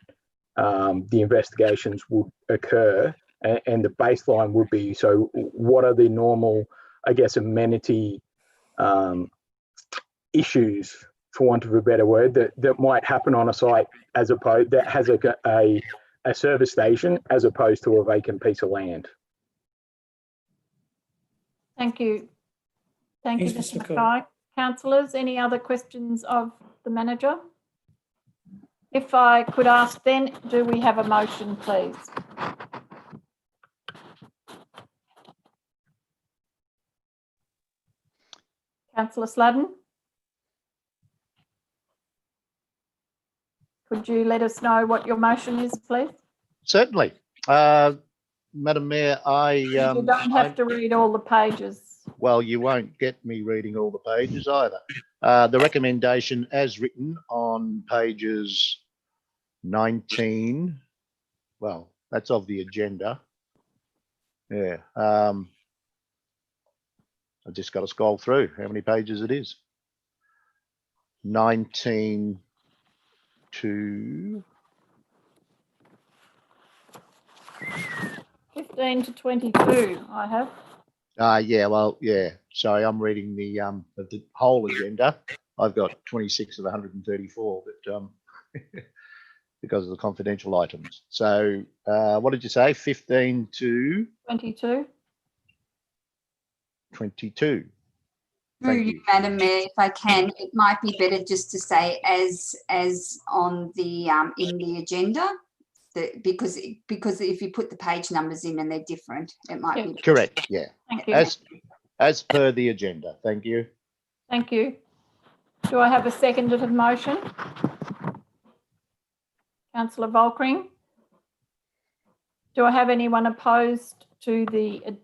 the investigations would occur, and the baseline would be, so what are the normal, I guess, amenity issues, for want of a better word, that might happen on a site as opposed that has a service station as opposed to a vacant piece of land. Thank you. Thank you, Thanks, Mr. Mr. Mackay. Councillors, any other questions of the manager? If I could ask then, do we have a motion, please? Councillor Sladden? Could you let us know what your motion is, please? Certainly. Madam Mayor, You don't have to read all the pages. well, you won't get me reading all the pages either. The recommendation as written on pages 19, well, that's of the agenda. Yeah. I just got to scroll through how many pages it is. 19 to 15 to 22, I have. yeah, well, yeah. Sorry, I'm reading the whole agenda. I've got 26 of 134, but because of the confidential items. So what did you say? 15 to 22. 22. Through Thank you, you. Madam Mayor, if I can, it might be better just to say as on the in the agenda, that because if you put the page numbers in and they're different, it might be Correct. Yeah. Thank you. As per the agenda. Thank you. Thank you. Do I have a second to the motion? Councillor Volkring. Do I have anyone opposed to the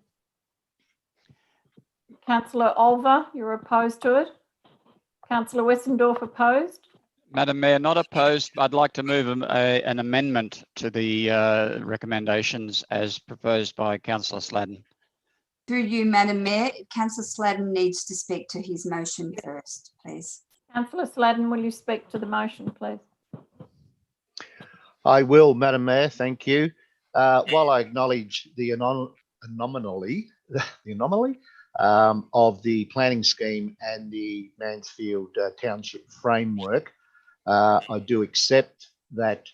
Councillor Olver, you're opposed to it. Councillor Westendorf opposed. Madam Mayor, not opposed. I'd like to move an amendment to the recommendations as proposed by Councillor Sladden. through you, Madam Mayor. Councillor Sladden needs to speak to his motion first, please. Councillor Sladden, will you speak to the motion, please? I will, Madam Mayor. Thank you. While I acknowledge the anomaly of the planning scheme and the Mansfield Township framework, I do accept that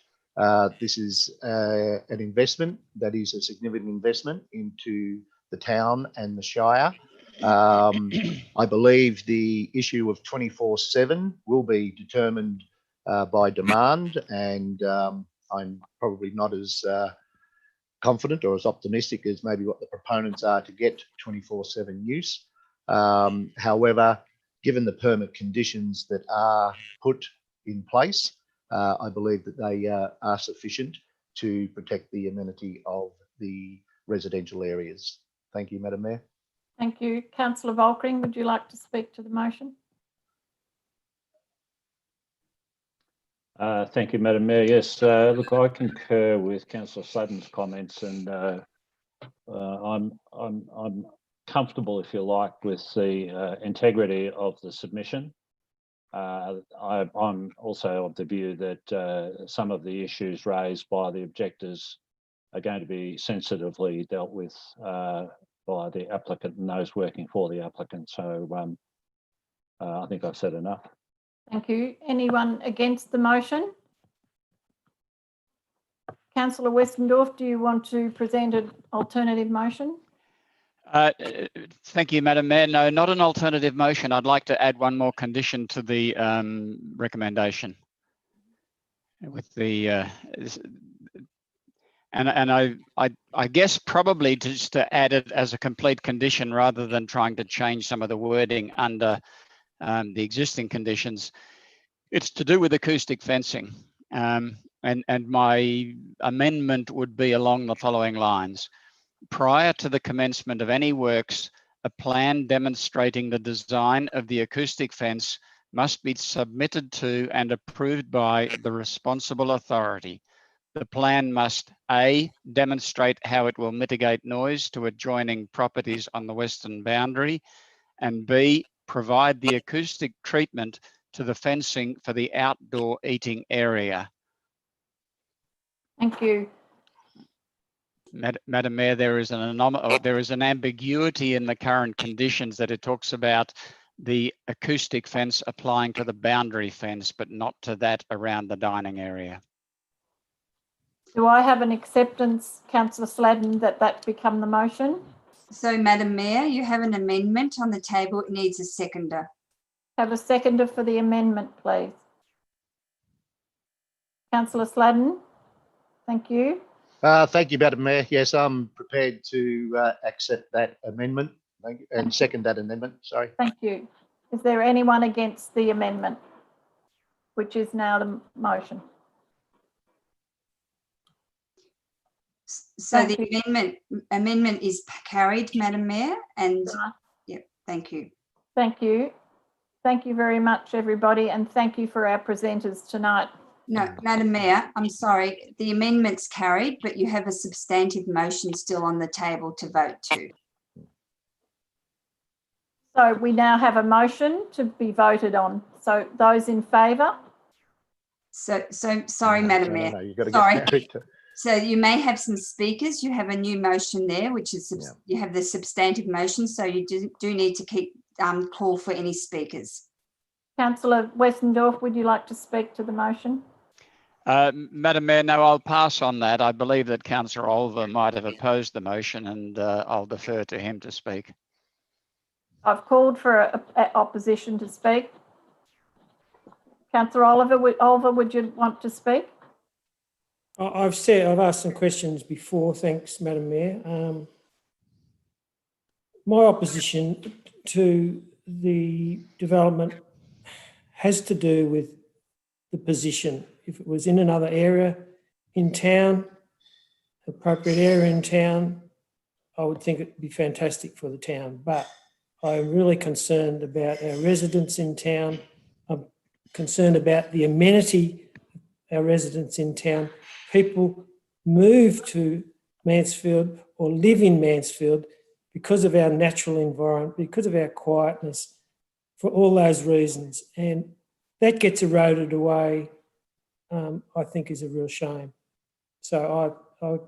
this is an investment that is a significant investment into the town and the Shire. I believe the issue of 24/7 will be determined by demand, and I'm probably not as confident or as optimistic as maybe what the proponents are to get 24/7 use. However, given the permit conditions that are put in place, I believe that they are sufficient to protect the amenity of the residential areas. Thank you, Madam Mayor. Thank you. Councillor Volkring, would you like to speak to the motion? Thank you, Madam Mayor. Yes, look, I concur with Councillor Sladden's comments, and I'm comfortable, if you like, with the integrity of the submission. I'm also of the view that some of the issues raised by the objectors are going to be sensitively dealt with by the applicant and those working for the applicant. So I think I've said enough. Thank you. Anyone against the motion? Councillor Westendorf, do you want to present an alternative motion? Thank you, Madam Mayor. No, not an alternative motion. I'd like to add one more condition to the recommendation. With the I guess probably just to add it as a complete condition rather than trying to change some of the wording under the existing conditions. It's to do with acoustic fencing, and my amendment would be along the following lines. Prior to the commencement of any works, a plan demonstrating the design of the acoustic fence must be submitted to and approved by the responsible authority. The plan must A, demonstrate how it will mitigate noise to adjoining properties on the western boundary, and B, provide the acoustic treatment to the fencing for the outdoor eating area. Thank you. Madam Mayor, there is an ambiguity in the current conditions that it talks about the acoustic fence applying to the boundary fence, but not to that around the dining area. Do I have an acceptance, Councillor Sladden, that become the motion? So, Madam Mayor, you have an amendment on the table. It needs a seconder. Have a seconder for the amendment, please. Councillor Sladden, thank you. Thank you, Madam Mayor. Yes, I'm prepared to accept that amendment. Thank you, and second that amendment. Sorry. Thank you. Is there anyone against the amendment, which is now the motion? So the amendment is carried, Madam Mayor, and yep. Thank you. Thank you. Thank you very much, everybody, and thank you for our presenters tonight. No, Madam Mayor, I'm sorry, the amendment's carried, but you have a substantive motion still on the table to vote to. So we now have a motion to be voted on. So those in favour? So sorry, Madam Mayor. No, you've got to Sorry. get married to. So you may have some speakers. You have a new motion there, which is, you have the substantive motion. So you do need to keep call for any speakers. Councillor Westendorf, would you like to speak to the motion? Madam Mayor, no, I'll pass on that. I believe that Councillor Oliver might have opposed the motion, and I'll defer to him to speak. I've called for opposition to speak. Councillor Oliver, would you want to speak? I've asked some questions before, thanks, Madam Mayor. My opposition to the development has to do with the position. If it was in another area in town, appropriate area in town, I would think it'd be fantastic for the town. But I'm really concerned about our residents in town. I'm concerned about the amenity of our residents in town. People move to Mansfield or live in Mansfield because of our natural environment, because of our quietness, for all those reasons. And that gets eroded away, I think is a real shame. So I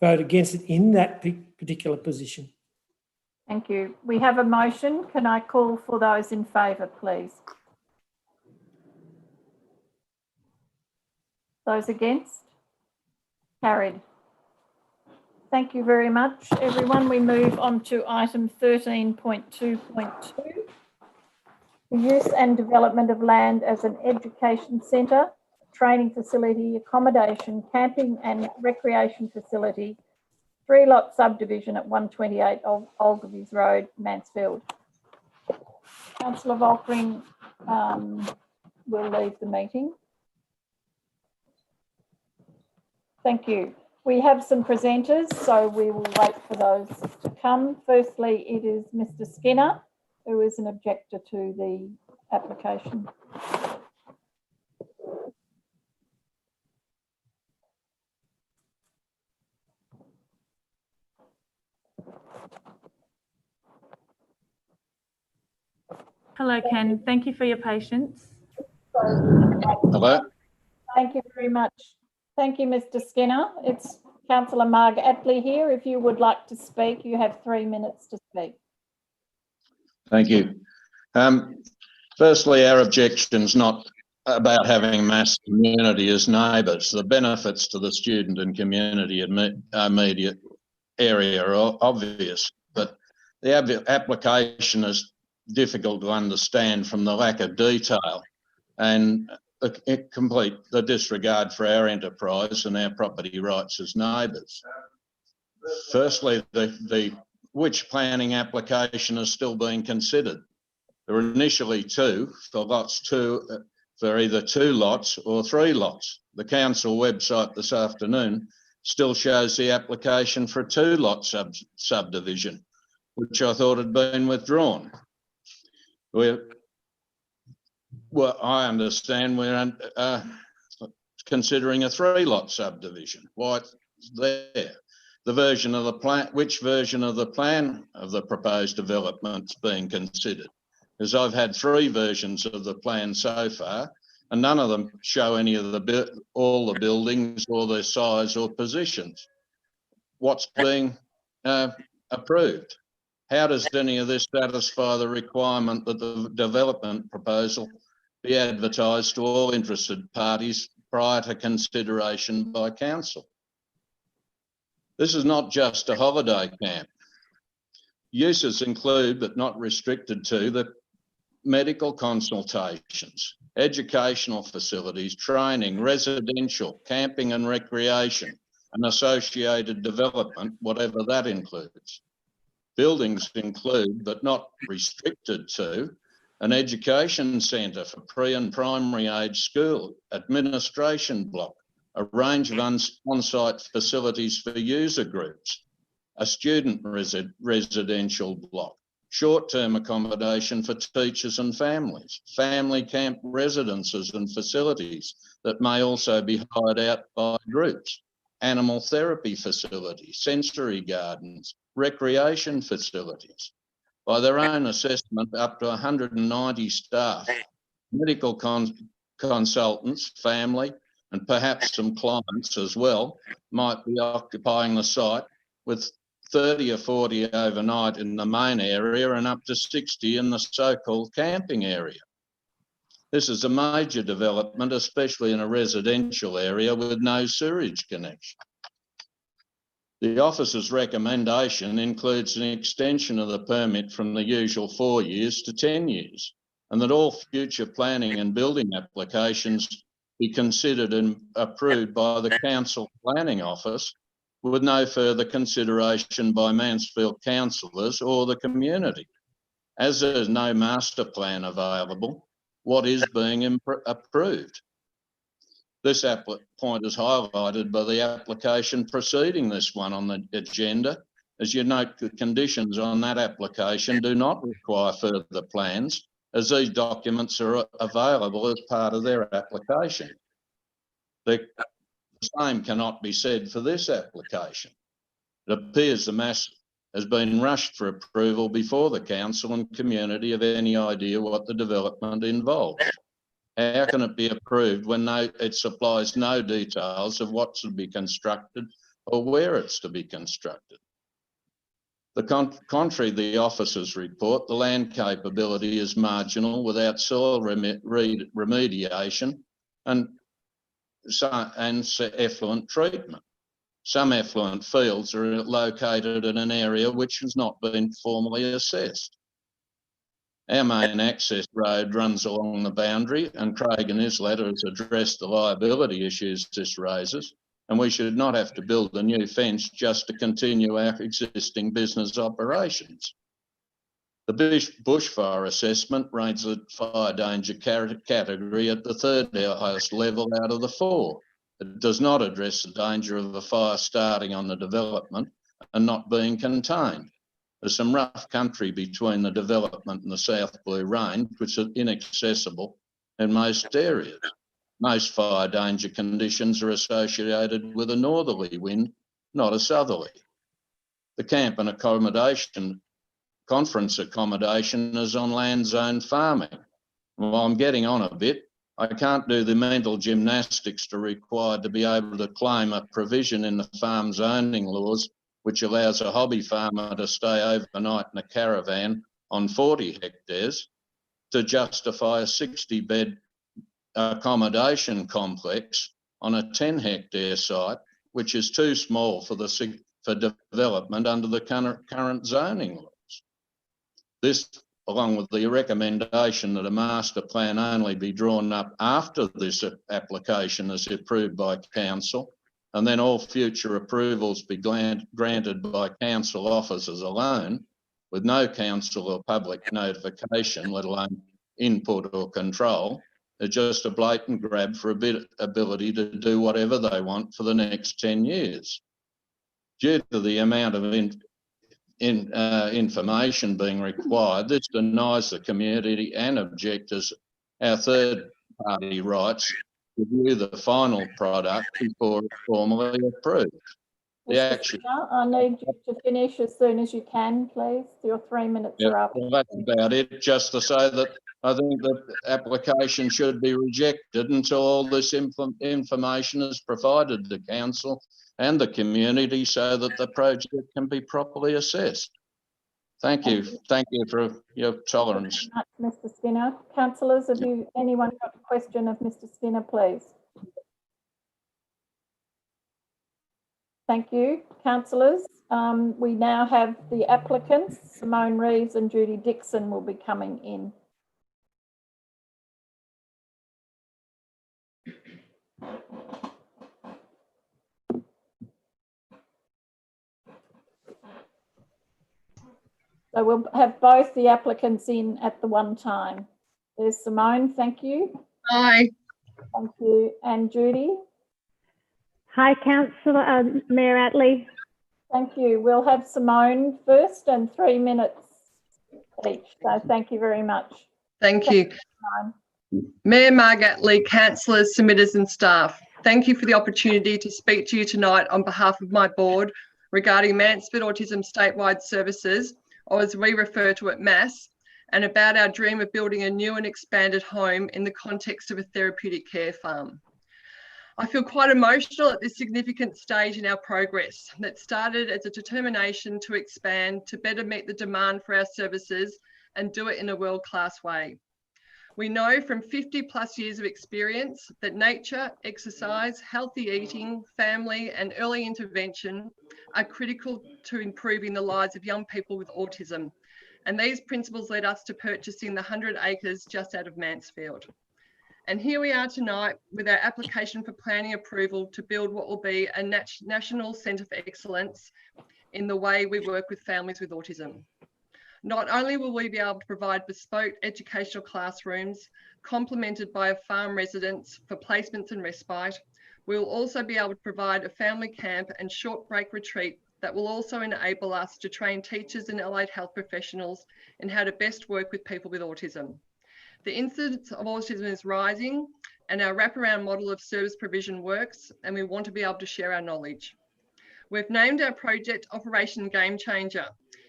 vote against it in that particular position. Thank you. We have a motion. Can I call for those in favour, please? Those against? Carried. Thank you very much, everyone. We move on to item 13.2.2. The use and development of land as an education centre, training facility, accommodation, camping and recreation facility, 3-lot subdivision at 128 Olgaves Road, Mansfield. Councillor Volkring will leave the meeting. Thank you. We have some presenters, so we will wait for those to come. Firstly, it is Mr. Skinner, who is an objector to the application. Hello, Ken. Thank you for your patience. Hello. Thank you very much. Thank you, Mr. Skinner. It's Councillor Marg Atley here. If you would like to speak, you have 3 minutes to speak. Thank you. Firstly, our objection's not about having a mass community as neighbours. The benefits to the student and community immediate area are obvious, but the application is difficult to understand from the lack of detail and the disregard for our enterprise and our property rights as neighbours. Firstly, which planning application is still being considered? There were initially 2 for lots 2, for either 2 lots or 3 lots. The council website this afternoon still shows the application for a 2-lot subdivision, which I thought had been withdrawn. Well, I understand we're considering a 3-lot subdivision. What's there? The version of the plan, which version of the plan of the proposed development's being considered? Because I've had 3 versions of the plan so far, and none of them show any of all the buildings or their size or positions. What's being approved? How does any of this satisfy the requirement that the development proposal be advertised to all interested parties prior to consideration by council? This is not just a holiday camp. Uses include, but not restricted to, the medical consultations, educational facilities, training, residential, camping and recreation, and associated development, whatever that includes. Buildings include, but not restricted to, an education centre for pre and primary age school, administration block, a range of on-site facilities for user groups, a student residential block, short-term accommodation for teachers and families, family camp residences and facilities that may also be hired out by groups, animal therapy facilities, sensory gardens, recreation facilities. By their own assessment, up to 190 staff, medical consultants, family, and perhaps some clients as well might be occupying the site, with 30 or 40 overnight in the main area and up to 60 in the so-called camping area. This is a major development, especially in a residential area with no sewage connection. The officer's recommendation includes an extension of the permit from the usual 4 years to 10 years, and that all future planning and building applications be considered and approved by the Council Planning Office with no further consideration by Mansfield councillors or the community. As there is no master plan available, what is being approved? This point is highlighted by the application preceding this one on the agenda. As you note, the conditions on that application do not require further plans, as these documents are available as part of their application. The same cannot be said for this application. It appears the mass has been rushed for approval before the council and community have any idea what the development involves. How can it be approved when it supplies no details of what's to be constructed or where it's to be constructed? Contrary to the officer's report, the land capability is marginal without soil remediation and effluent treatment. Some effluent fields are located in an area which has not been formally assessed. Our main access road runs along the boundary, and Craig in his letter has addressed the liability issues this raises, and we should not have to build a new fence just to continue our existing business operations. The bushfire assessment rates the fire danger category at the third highest level out of the 4. It does not address the danger of a fire starting on the development and not being contained. There's some rough country between the development and the South Blue Range, which is inaccessible in most areas. Most fire danger conditions are associated with a northerly wind, not a southerly. The camp and conference accommodation is on land zone farming. While I'm getting on a bit, I can't do the mental gymnastics required to be able to claim a provision in the farm zoning laws which allows a hobby farmer to stay overnight in a caravan on 40 hectares to justify a 60-bed accommodation complex on a 10-hectare site, which is too small for development under the current zoning laws. This, along with the recommendation that a master plan only be drawn up after this application is approved by council, and then all future approvals be granted by council officers alone, with no council or public notification, let alone input or control, are just a blatant grab for ability to do whatever they want for the next 10 years. Due to the amount of information being required, this denies the community and objectors our third-party rights to view the final product before it's formally approved. I need you to finish as soon as you can, please. Your 3 minutes are up. Well, that's about it. Just to say that I think the application should be rejected until all this information is provided to council and the community so that the project can be properly assessed. Thank you. Thank you for your tolerance. Thank you much, Mr. Skinner. Councillors, have anyone got a question of Mr. Skinner, please? Thank you, councillors. We now have the applicants. Simone Reeves and Judy Dixon will be coming in. So we'll have both the applicants in at the one time. There's Simone, thank you. Hi. Thank you. And Judy? Hi, Councillor Mayor Attlee. Thank you. We'll have Simone first and 3 minutes speech. So thank you very much. Thank you. Mayor Margaret Lee, councillors, submitters and staff. Thank you for the opportunity to speak to you tonight on behalf of my board regarding Mansfield Autism Statewide Services, or as we refer to it, MASS, and about our dream of building a new and expanded home in the context of a therapeutic care farm. I feel quite emotional at this significant stage in our progress that started as a determination to expand to better meet the demand for our services and do it in a world-class way. We know from 50+ years of experience that nature, exercise, healthy eating, family and early intervention are critical to improving the lives of young people with autism. And these principles led us to purchasing the 100 acres just out of Mansfield. And here we are tonight with our application for planning approval to build what will be a national centre for excellence in the way we work with families with autism. Not only will we be able to provide bespoke educational classrooms complemented by a farm residence for placements and respite, we will also be able to provide a family camp and short break retreat that will also enable us to train teachers and allied health professionals in how to best work with people with autism. The incidence of autism is rising and our wraparound model of service provision works, and we want to be able to share our knowledge. We've named our project Operation Game Changer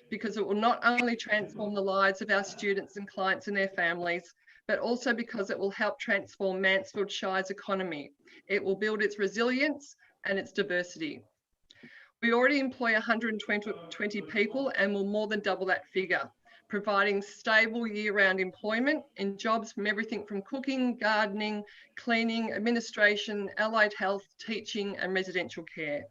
because it will not only transform the lives of our students and clients and their families, but also because it will help transform Mansfield Shire's economy. It will build its resilience and its diversity. We already employ 120 people and will more than double that figure, providing stable year-round employment in jobs from everything from cooking, gardening, cleaning, administration, allied health, teaching and residential care.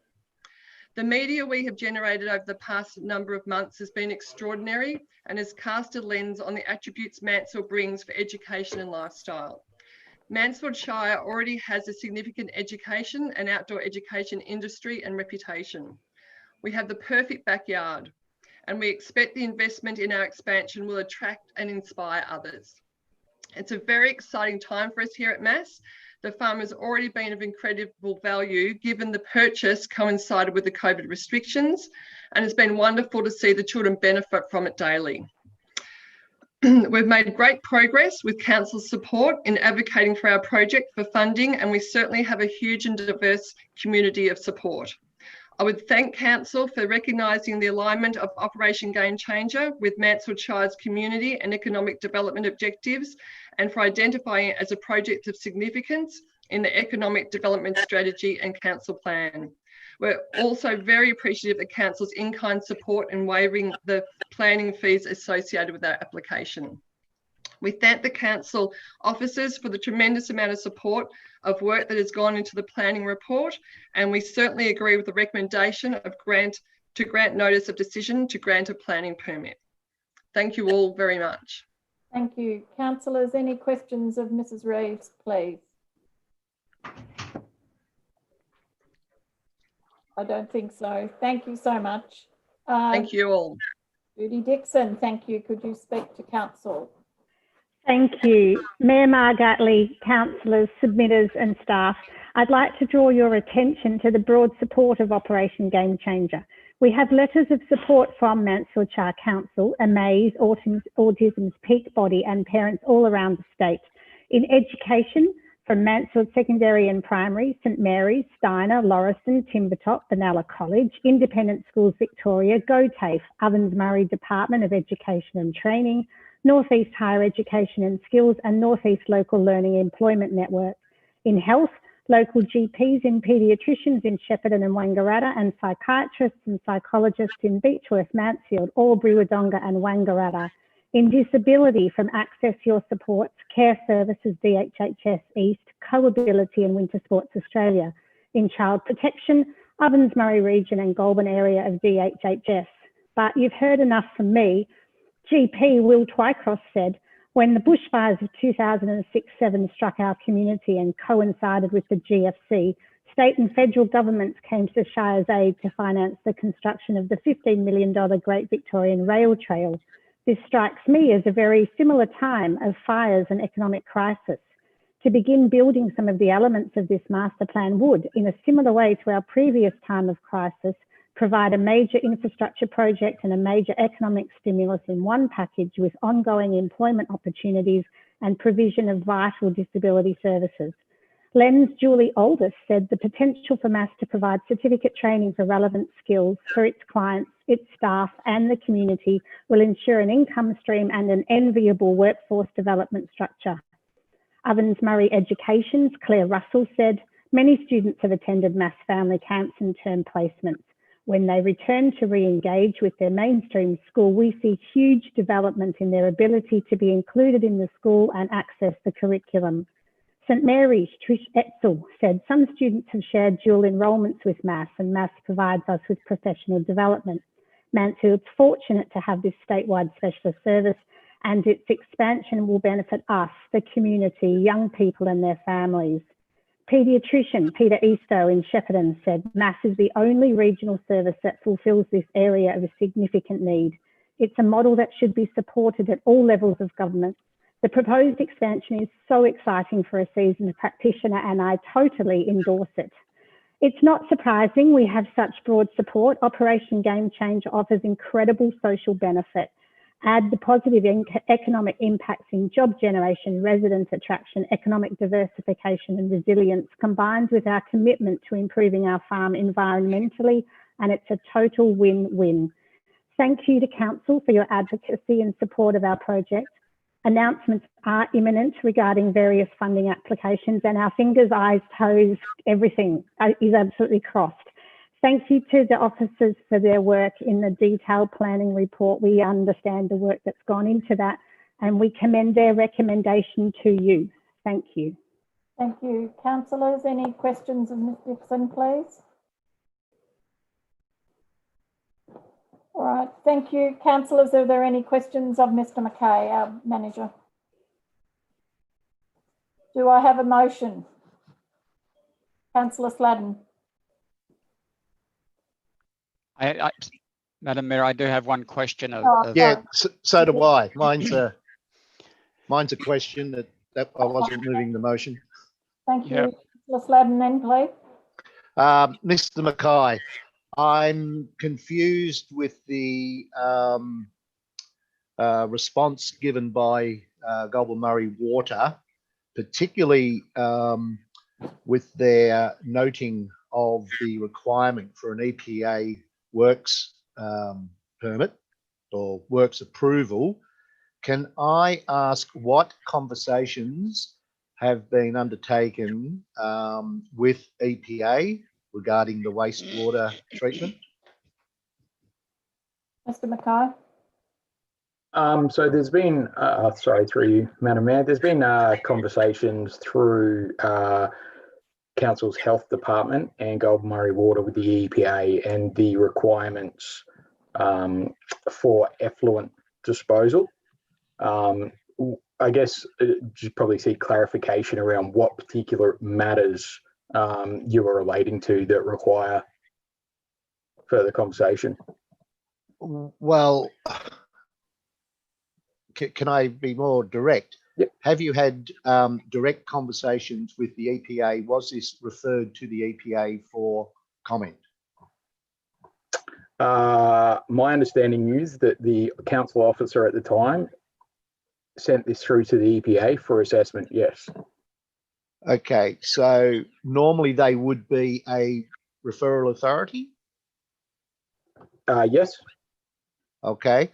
The media we have generated over the past number of months has been extraordinary and has cast a lens on the attributes Mansfield brings for education and lifestyle. Mansfield Shire already has a significant education and outdoor education industry and reputation. We have the perfect backyard, and we expect the investment in our expansion will attract and inspire others. It's a very exciting time for us here at MASS. The farm has already been of incredible value given the purchase coincided with the COVID restrictions, and it's been wonderful to see the children benefit from it daily. We've made great progress with council's support in advocating for our project for funding, and we certainly have a huge and diverse community of support. I would thank council for recognising the alignment of Operation Game Changer with Mansfield Shire's community and economic development objectives, and for identifying it as a project of significance in the economic development strategy and council plan. We're also very appreciative of council's in-kind support in waiving the planning fees associated with our application. We thank the council officers for the tremendous amount of support of work that has gone into the planning report, and we certainly agree with the recommendation of grant notice of decision to grant a planning permit. Thank you all very much. Thank you. Councillors, any questions of Mrs. Reeves, please? I don't think so. Thank you so much. Thank you all. Judy Dixon, thank you. Could you speak to council? Thank you. Mayor Margaret Lee, councillors, submitters and staff, I'd like to draw your attention to the broad support of Operation Game Changer. We have letters of support from Mansfield Shire Council, Amaze, Autism's peak body and parents all around the state. In education, from Mansfield Secondary and Primary, St Mary's, Steiner, Lauriston, Timbertop, Benalla College, Independent Schools Victoria, Go TAFE, Ovens Murray Department of Education and Training, North East Higher Education and Skills and North East Local Learning Employment Network. In health, local GPs and paediatricians in Shepparton and Wangaratta, and psychiatrists and psychologists in Beechworth, Mansfield, Albury, Wodonga and Wangaratta. In disability, from Access Your Supports, Care Services DHHS East, Co-ability and Winter Sports Australia. In child protection, Ovens Murray Region and Goulburn area of DHHS. But you've heard enough from me. GP Will Twycross said, when the bushfires of 2006-7 struck our community and coincided with the GFC, state and federal governments came to the Shire's aid to finance the construction of the $15 million Great Victorian Rail Trail. This strikes me as a very similar time of fires and economic crisis. To begin building some of the elements of this master plan would, in a similar way to our previous time of crisis, provide a major infrastructure project and a major economic stimulus in one package with ongoing employment opportunities and provision of vital disability services. Len's Julie Aldous said the potential for MAS to provide certificate training for relevant skills for its clients, its staff and the community will ensure an income stream and an enviable workforce development structure. Ovens Murray Education's Claire Russell said, many students have attended MAS family camps and term placements. When they return to re-engage with their mainstream school, we see huge development in their ability to be included in the school and access the curriculum. St Mary's Trish Etzel said, some students have shared dual enrolments with MAS and MAS provides us with professional development. Mansfield's fortunate to have this statewide specialist service and its expansion will benefit us, the community, young people and their families. Paediatrician Peter Eastoe in Shepparton said, MAS is the only regional service that fulfills this area of a significant need. It's a model that should be supported at all levels of government. The proposed expansion is so exciting for a seasoned practitioner and I totally endorse it. It's not surprising we have such broad support. Operation Game Changer offers incredible social benefit. Add the positive economic impacts in job generation, resident attraction, economic diversification and resilience combined with our commitment to improving our farm environmentally, and it's a total win-win. Thank you to Council for your advocacy and support of our project. Announcements are imminent regarding various funding applications and our fingers, eyes, toes, everything is absolutely crossed. Thank you to the officers for their work in the detailed planning report. We understand the work that's gone into that and we commend their recommendation to you. Thank you. Thank you. Councillors, any questions of Ms Dixon, please? All right, thank you. Councillors, are there any questions of Mr Mackay, our manager? Do I have a motion? Councillor Sladden. Madam Mayor, I do have one question. Yeah, so do I. Mine's a question that I wasn't moving the motion. Thank you. Councillor Sladden then, please. Mr Mackay, I'm confused with the response given by Goulburn Murray Water, particularly with their noting of the requirement for an EPA works permit or works approval. Can I ask what conversations have been undertaken with EPA regarding the wastewater treatment? Mr Mackay. So there's been, sorry, through you, Madam Mayor, there's been conversations through Council's Health Department and Goulburn Murray Water with the EPA and the requirements for effluent disposal. I guess just probably seek clarification around what particular matters you are relating to that require further conversation. Well, can I be more direct? Yep. Have you had direct conversations with the EPA? Was this referred to the EPA for comment? My understanding is that the council officer at the time sent this through to the EPA for assessment, yes. Okay, so normally they would be a referral authority? Yes. Okay,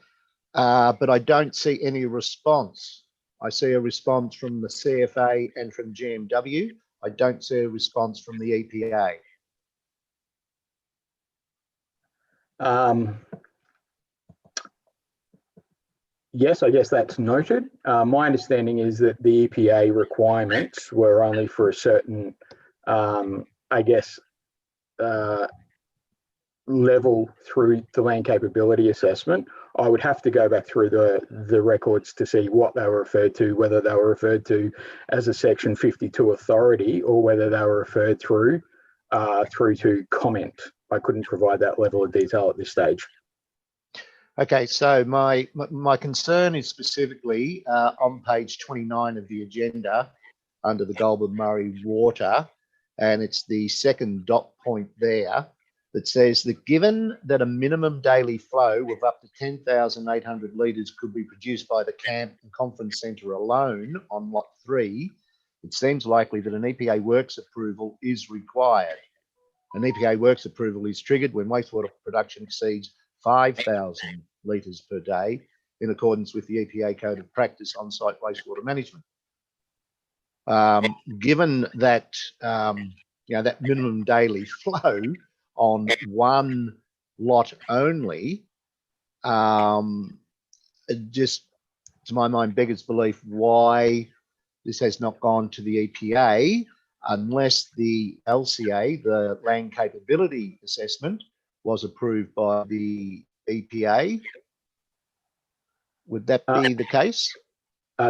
but I don't see any response. I see a response from the CFA and from GMW. I don't see a response from the EPA. Yes, I guess that's noted. My understanding is that the EPA requirements were only for a certain, I guess, level through the land capability assessment. I would have to go back through the records to see what they were referred to, whether they were referred to as a Section 52 authority or whether they were referred through to comment. I couldn't provide that level of detail at this stage. Okay, so my concern is specifically on page 29 of the agenda under the Goulburn Murray Water, and it's the second dot point there that says that given that a minimum daily flow of up to 10,800 litres could be produced by the camp and conference centre alone on Lot 3, it seems likely that an EPA works approval is required. An EPA works approval is triggered when wastewater production exceeds 5,000 litres per day in accordance with the EPA Code of Practice on site wastewater management. Given that that minimum daily flow on one lot only, it just, to my mind, beggars belief why this has not gone to the EPA unless the LCA, the Land Capability Assessment, was approved by the EPA. Would that be the case?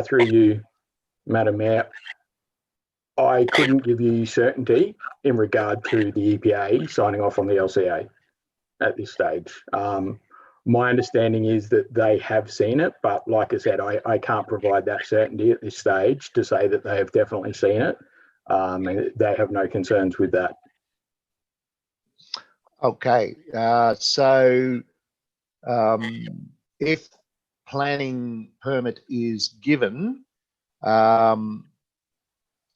Through you, Madam Mayor, I couldn't give you certainty in regard to the EPA signing off on the LCA at this stage. My understanding is that they have seen it, but like I said, I can't provide that certainty at this stage to say that they have definitely seen it. And they have no concerns with that. Okay, so if planning permit is given, an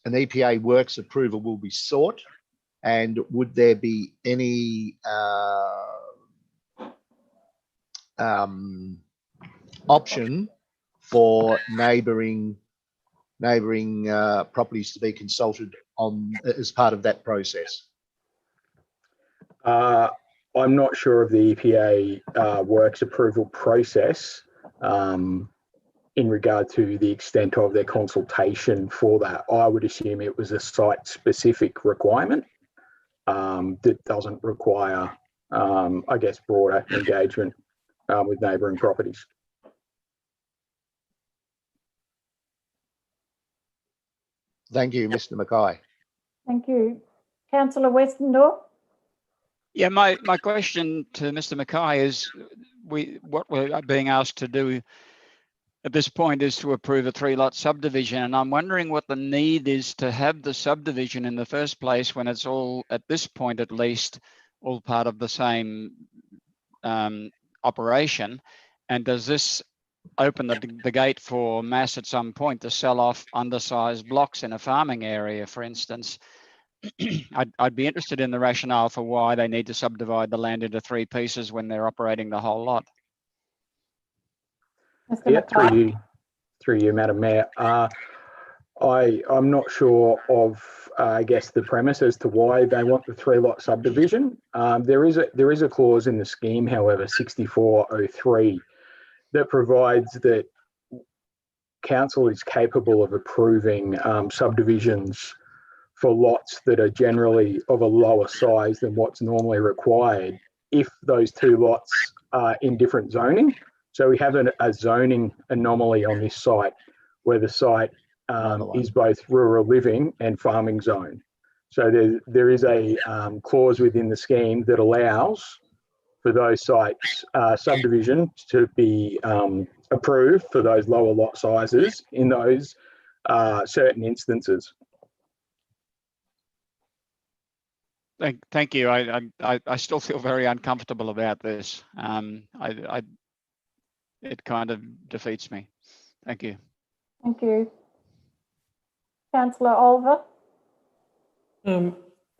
EPA works approval will be sought, and would there be any option for neighbouring properties to be consulted on as part of that process? I'm not sure of the EPA works approval process in regard to the extent of their consultation for that. I would assume it was a site-specific requirement that doesn't require, I guess, broader engagement with neighbouring properties. Thank you, Mr. Mackay. Thank you. Councillor Westendorf? Yeah, my question to Mr. Mackay is what we're being asked to do at this point is to approve a 3-lot subdivision, and I'm wondering what the need is to have the subdivision in the first place when it's all, at this point at least, all part of the same operation. And does this open the gate for Mass at some point to sell off undersized blocks in a farming area, for instance? I'd be interested in the rationale for why they need to subdivide the land into 3 pieces when they're operating the whole lot. Yeah, through you, Madam Mayor. I'm not sure of, I guess, the premise as to why they want the 3-lot subdivision. There is a clause in the scheme, however, 6403, that provides that council is capable of approving subdivisions for lots that are generally of a lower size than what's normally required if those 2 lots are in different zoning. So we have a zoning anomaly on this site where the site is both rural living and farming zone. So there is a clause within the scheme that allows for those sites subdivision to be approved for those lower lot sizes in those certain instances. Thank you. I still feel very uncomfortable about this. It kind of defeats me. Thank you. Thank you. Councillor Olver?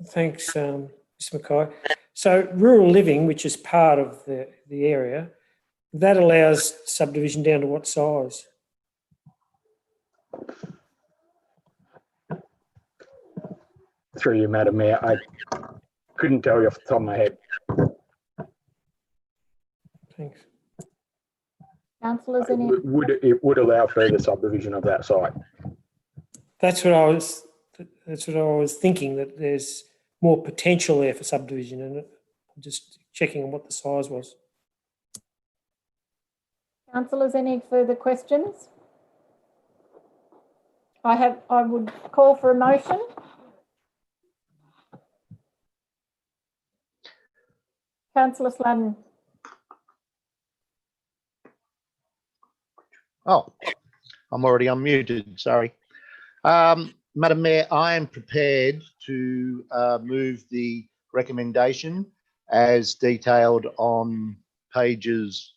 Thanks, Mr. Mackay. So rural living, which is part of the area, that allows subdivision down to what size? Through you, Madam Mayor, I couldn't tell you off the top of my head. Thanks. Councillors, any? It would allow further subdivision of that site. That's what I was thinking, that there's more potential there for subdivision, and I'm just checking on what the size was. Councillors, any further questions? I would call for a motion. Councillor Sladden. Oh, I'm already unmuted, sorry. Madam Mayor, I am prepared to move the recommendation as detailed on pages,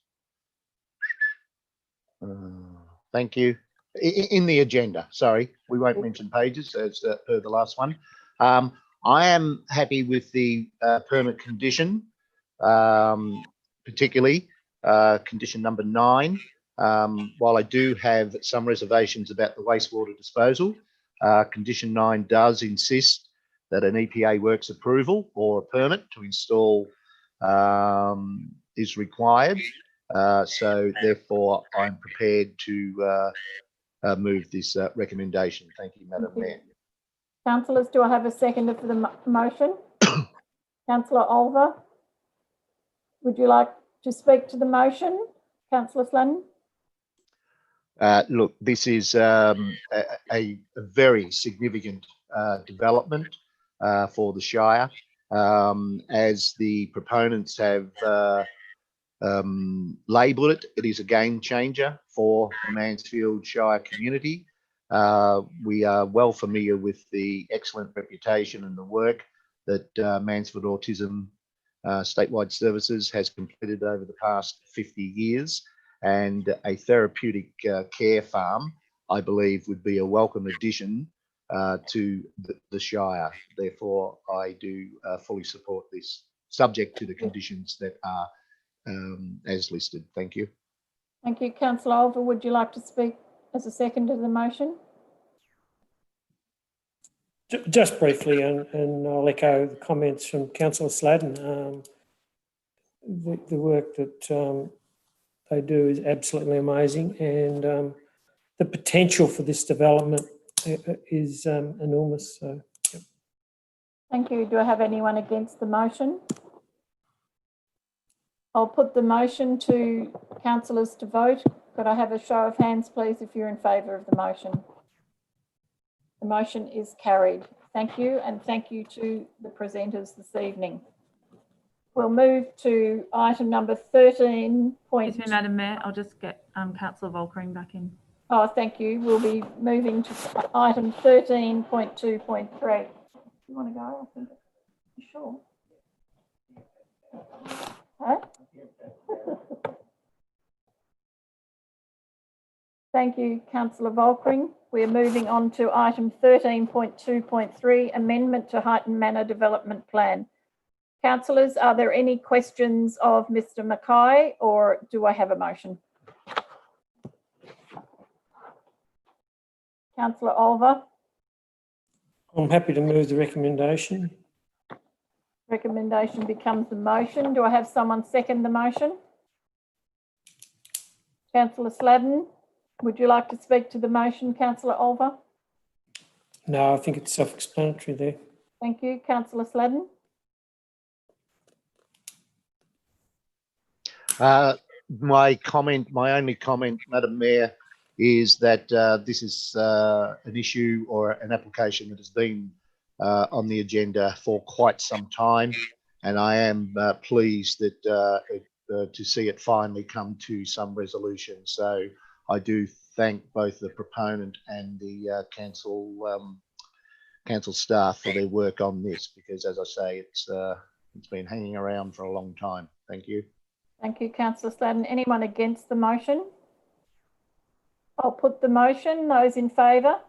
thank you, in the agenda. Sorry, we won't mention pages as per the last one. I am happy with the permit condition, particularly condition number 9. While I do have some reservations about the wastewater disposal, condition 9 does insist that an EPA works approval or a permit to install is required. So therefore, I'm prepared to move this recommendation. Thank you, Madam Mayor. Councillors, do I have a seconder for the motion? Councillor Olver, would you like to speak to the motion? Councillor Sladden? Look, this is a very significant development for the Shire. As the proponents have labelled it, it is a game changer for the Mansfield Shire community. We are well familiar with the excellent reputation and the work that Mansfield Autism Statewide Services has completed over the past 50 years. And a therapeutic care farm, I believe, would be a welcome addition to the Shire. Therefore, I do fully support this, subject to the conditions that are as listed. Thank you. Thank you. Councillor Olver, would you like to speak as a seconder to the motion? Just briefly, and I'll echo the comments from Councillor Sladden. The work that they do is absolutely amazing, and the potential for this development is enormous. So, yep. Thank you. Do I have anyone against the motion? I'll put the motion to councillors to vote. Could I have a show of hands, please, if you're in favour of the motion? The motion is carried. Thank you, and thank you to the presenters this evening. We'll move to item number 13. Excuse me, Madam Mayor, I'll just get Councillor Volkering back in. Oh, thank you. We'll be moving to item 13.2.3. You want to go? I think. You sure? Huh? Thank you, Councillor Volkering. We're moving on to item 13.2.3, Amendment to Heighton Manor Development Plan. Councillors, are there any questions of Mr. Mackay, or do I have a motion? Councillor Olver. I'm happy to move the recommendation. Recommendation becomes the motion. Do I have someone second the motion? Councillor Sladden, would you like to speak to the motion, Councillor Olver? No, I think it's self-explanatory there. Thank you. Councillor Sladden? My only comment, Madam Mayor, is that this is an issue or an application that has been on the agenda for quite some time, and I am pleased that to see it finally come to some resolution. So I do thank both the proponent and the council staff for their work on this, because, as I say, it's been hanging around for a long time. Thank you. Thank you, Councillor Sladden. Anyone against the motion? I'll put the motion. Those in favour?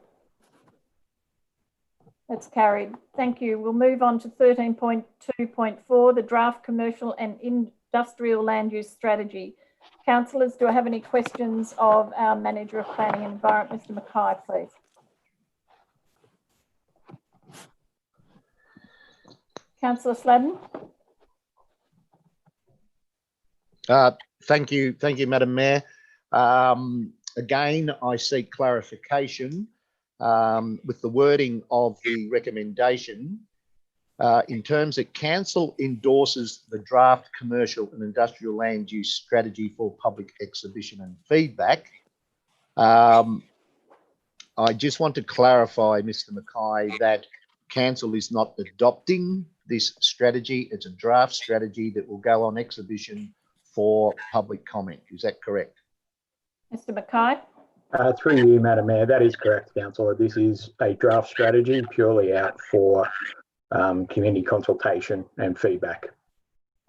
That's carried. Thank you. We'll move on to 13.2.4, the draft commercial and industrial land use strategy. Councillors, do I have any questions of our Manager of Planning and Environment, Mr. Mackay, please? Councillor Sladden. Thank you, Madam Mayor. Again, I seek clarification with the wording of the recommendation. In terms of council endorses the draft commercial and industrial land use strategy for public exhibition and feedback. I just want to clarify, Mr. Mackay, that council is not adopting this strategy. It's a draft strategy that will go on exhibition for public comment. Is that correct? Mr. Mackay. Through you, Madam Mayor, that is correct, Councillor. This is a draft strategy purely out for community consultation and feedback.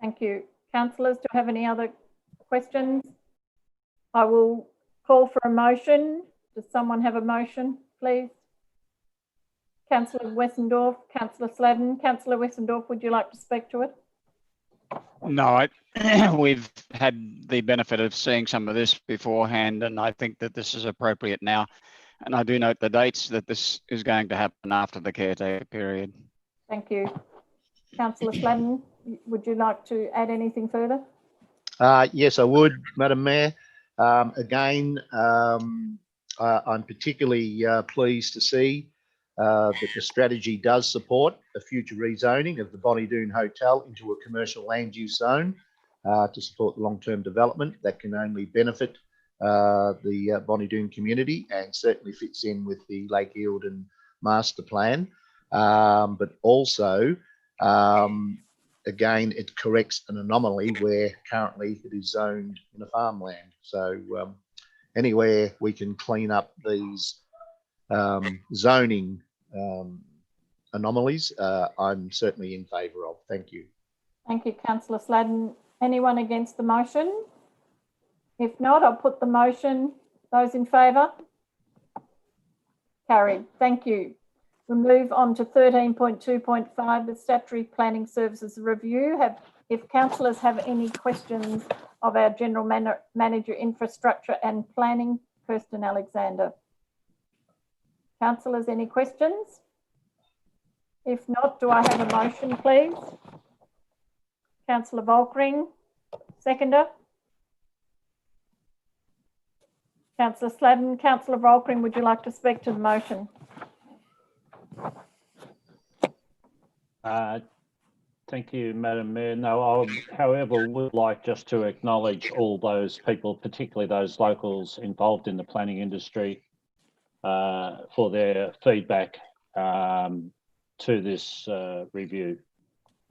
Thank you. Councillors, do you have any other questions? I will call for a motion. Does someone have a motion, please? Councillor Westendorf, Councillor Sladden. Councillor Westendorf, would you like to speak to it? No, we've had the benefit of seeing some of this beforehand, and I think that this is appropriate now. And I do note the dates that this is going to happen after the caretaker period. Thank you. Councillor Sladden, would you like to add anything further? Yes, I would, Madam Mayor. Again, I'm particularly pleased to see that the strategy does support a future rezoning of the Bonnydoon Hotel into a commercial land use zone to support long-term development that can only benefit the Bonnydoon community and certainly fits in with the Lake Eildon master plan. But also, again, it corrects an anomaly where currently it is zoned in a farmland. So anywhere we can clean up these zoning anomalies, I'm certainly in favour of. Thank you. Thank you, Councillor Sladden. Anyone against the motion? If not, I'll put the motion. Those in favour? Carried. Thank you. We'll move on to 13.2.5, the Statutory Planning Services Review. If councillors have any questions of our General Manager, Infrastructure and Planning, Kirsten Alexander. Councillors, any questions? If not, do I have a motion, please? Councillor Volkring, seconder. Councillor Sladden. Councillor Volkring, would you like to speak to the motion? Thank you, Madam Mayor. No, I, however, would like just to acknowledge all those people, particularly those locals involved in the planning industry, for their feedback to this review.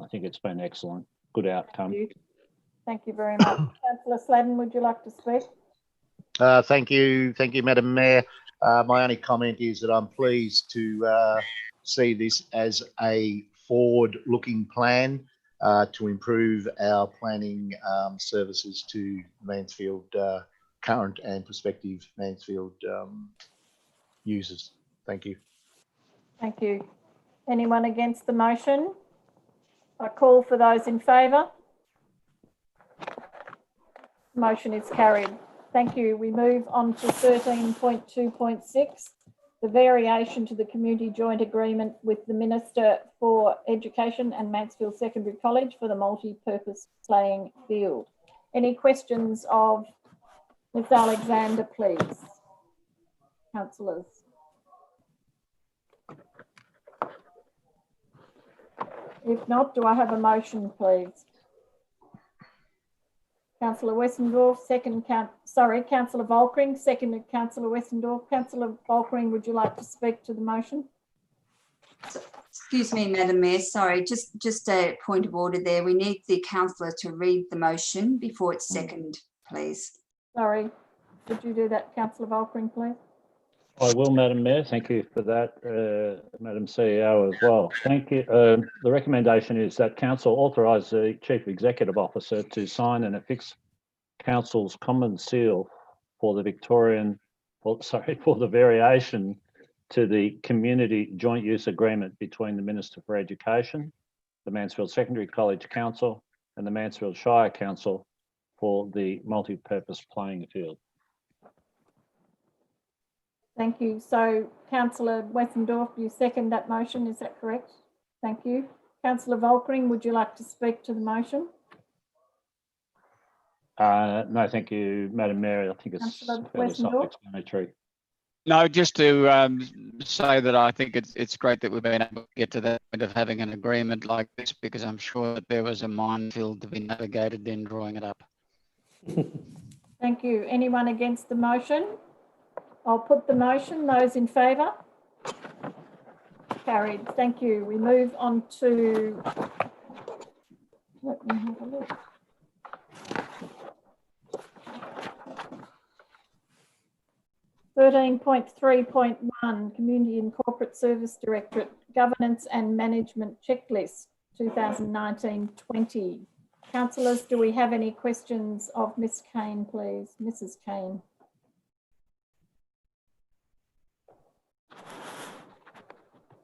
I think it's been excellent. Good outcome. Thank you very much. Councillor Sladden, would you like to speak? Thank you, Madam Mayor. My only comment is that I'm pleased to see this as a forward-looking plan to improve our planning services to Mansfield, current and prospective Mansfield users. Thank you. Thank you. Anyone against the motion? I call for those in favour. Motion is carried. Thank you. We move on to 13.2.6, the variation to the Community Joint Agreement with the Minister for Education and Mansfield Secondary College for the multi-purpose playing field. Any questions of Ms Alexander, please? Councillors. If not, do I have a motion, please? Councillor Westendorf, Councillor Volkring, seconded Councillor Westendorf. Councillor Volkring, would you like to speak to the motion? Excuse me, Madam Mayor, sorry, just a point of order there. We need the councillor to read the motion before it's seconded, please. Sorry, would you do that, Councillor Volkring, please? I will, Madam Mayor. Thank you for that, Madam CEO as well. Thank you. The recommendation is that Council authorise the Chief Executive Officer to sign and affix Council's common seal for the for the variation to the Community Joint Use Agreement between the Minister for Education, the Mansfield Secondary College Council and the Mansfield Shire Council for the multi-purpose playing field. Thank you. So, Councillor Westendorf, you second that motion, is that correct? Thank you. Councillor Volkring, would you like to speak to the motion? No, thank you, Madam Mayor. I think it's fairly self-explanatory. No, just to say that I think it's great that we've been able to get to that point of having an agreement like this, because I'm sure that there was a minefield to be navigated in drawing it up. Thank you. Anyone against the motion? I'll put the motion. Those in favour? Carried. Thank you. We move on to, let me have a look. (13.3.1) Community and Corporate Service Directorate Governance and Management Checklist 2019-20. Councillors, do we have any questions of Ms Kane, please? Mrs Kane.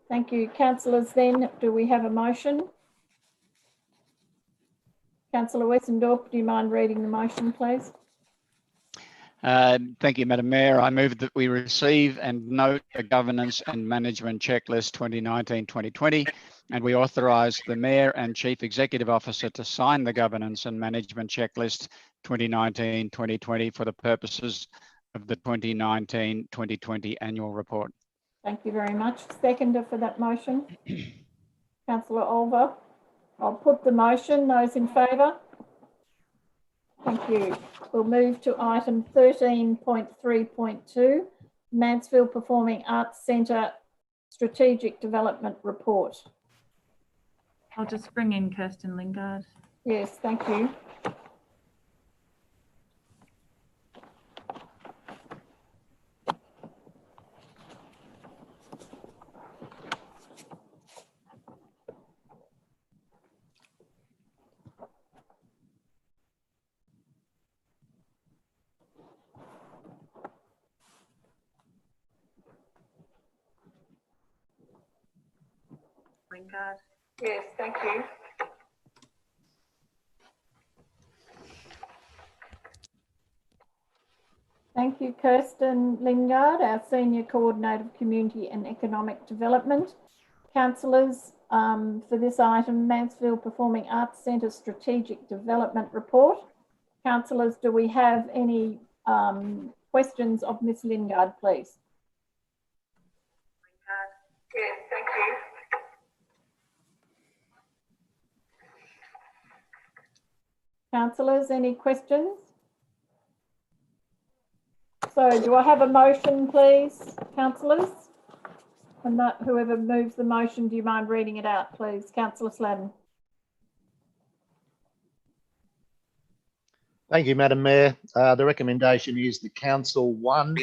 Thank you. Councillors, then, do we have a motion? Councillor Wessendorp, do you mind reading the motion, please? Thank you, Madam Mayor. I move that we receive and note the governance and management checklist 2019-2020, and we authorise the Mayor and Chief Executive Officer to sign the governance and management checklist 2019-2020 for the purposes of the 2019-2020 annual report. Thank you very much. Seconder for that motion? Councillor Olver. I'll put the motion. Those in favour? Thank you. We'll move to item 13.3.2, Mansfield Performing Arts Centre Strategic Development Report. I'll just bring in Kirsten Lingard. Yes, thank you. Lingard. Yes, thank you. Thank you, Kirsten Lingard, our Senior Coordinator of Community and Economic Development. Councillors, for this item, Mansfield Performing Arts Centre Strategic Development Report. Councillors, do we have any questions of Ms Lingard, please? Yes, thank you. Councillors, any questions? So do I have a motion, please, councillors? And that, whoever moves the motion, do you mind reading it out, please? Councillor Sladden. Thank you, Madam Mayor. The recommendation is the Council 1,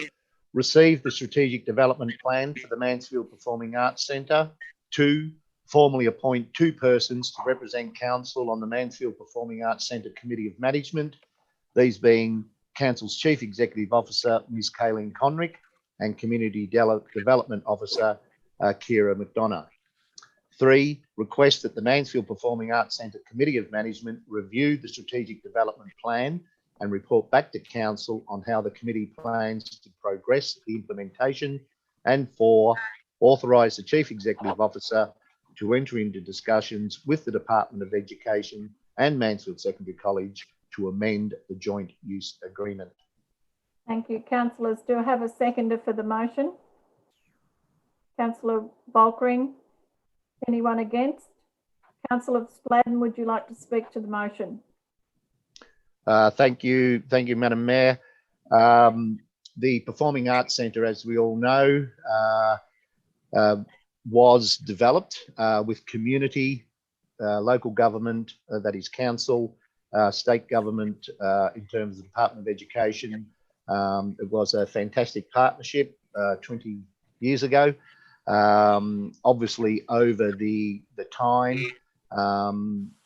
receive the strategic development plan for the Mansfield Performing Arts Centre. 2, formally appoint 2 persons to represent Council on the Mansfield Performing Arts Centre Committee of Management, these being Council's Chief Executive Officer, Ms Kayleen Conrick, and Community Development Officer, Kira McDonough. 3, request that the Mansfield Performing Arts Centre Committee of Management review the strategic development plan and report back to Council on how the committee plans to progress the implementation. And 4, authorise the Chief Executive Officer to enter into discussions with the Department of Education and Mansfield Secondary College to amend the joint use agreement. Thank you, councillors. Do I have a seconder for the motion? Councillor Volkering. Anyone against? Councillor Sladden, would you like to speak to the motion? Thank you, Madam Mayor. The Performing Arts Centre, as we all know, was developed with community, local government, that is council, state government, in terms of the Department of Education. It was a fantastic partnership 20 years ago. Obviously, over the time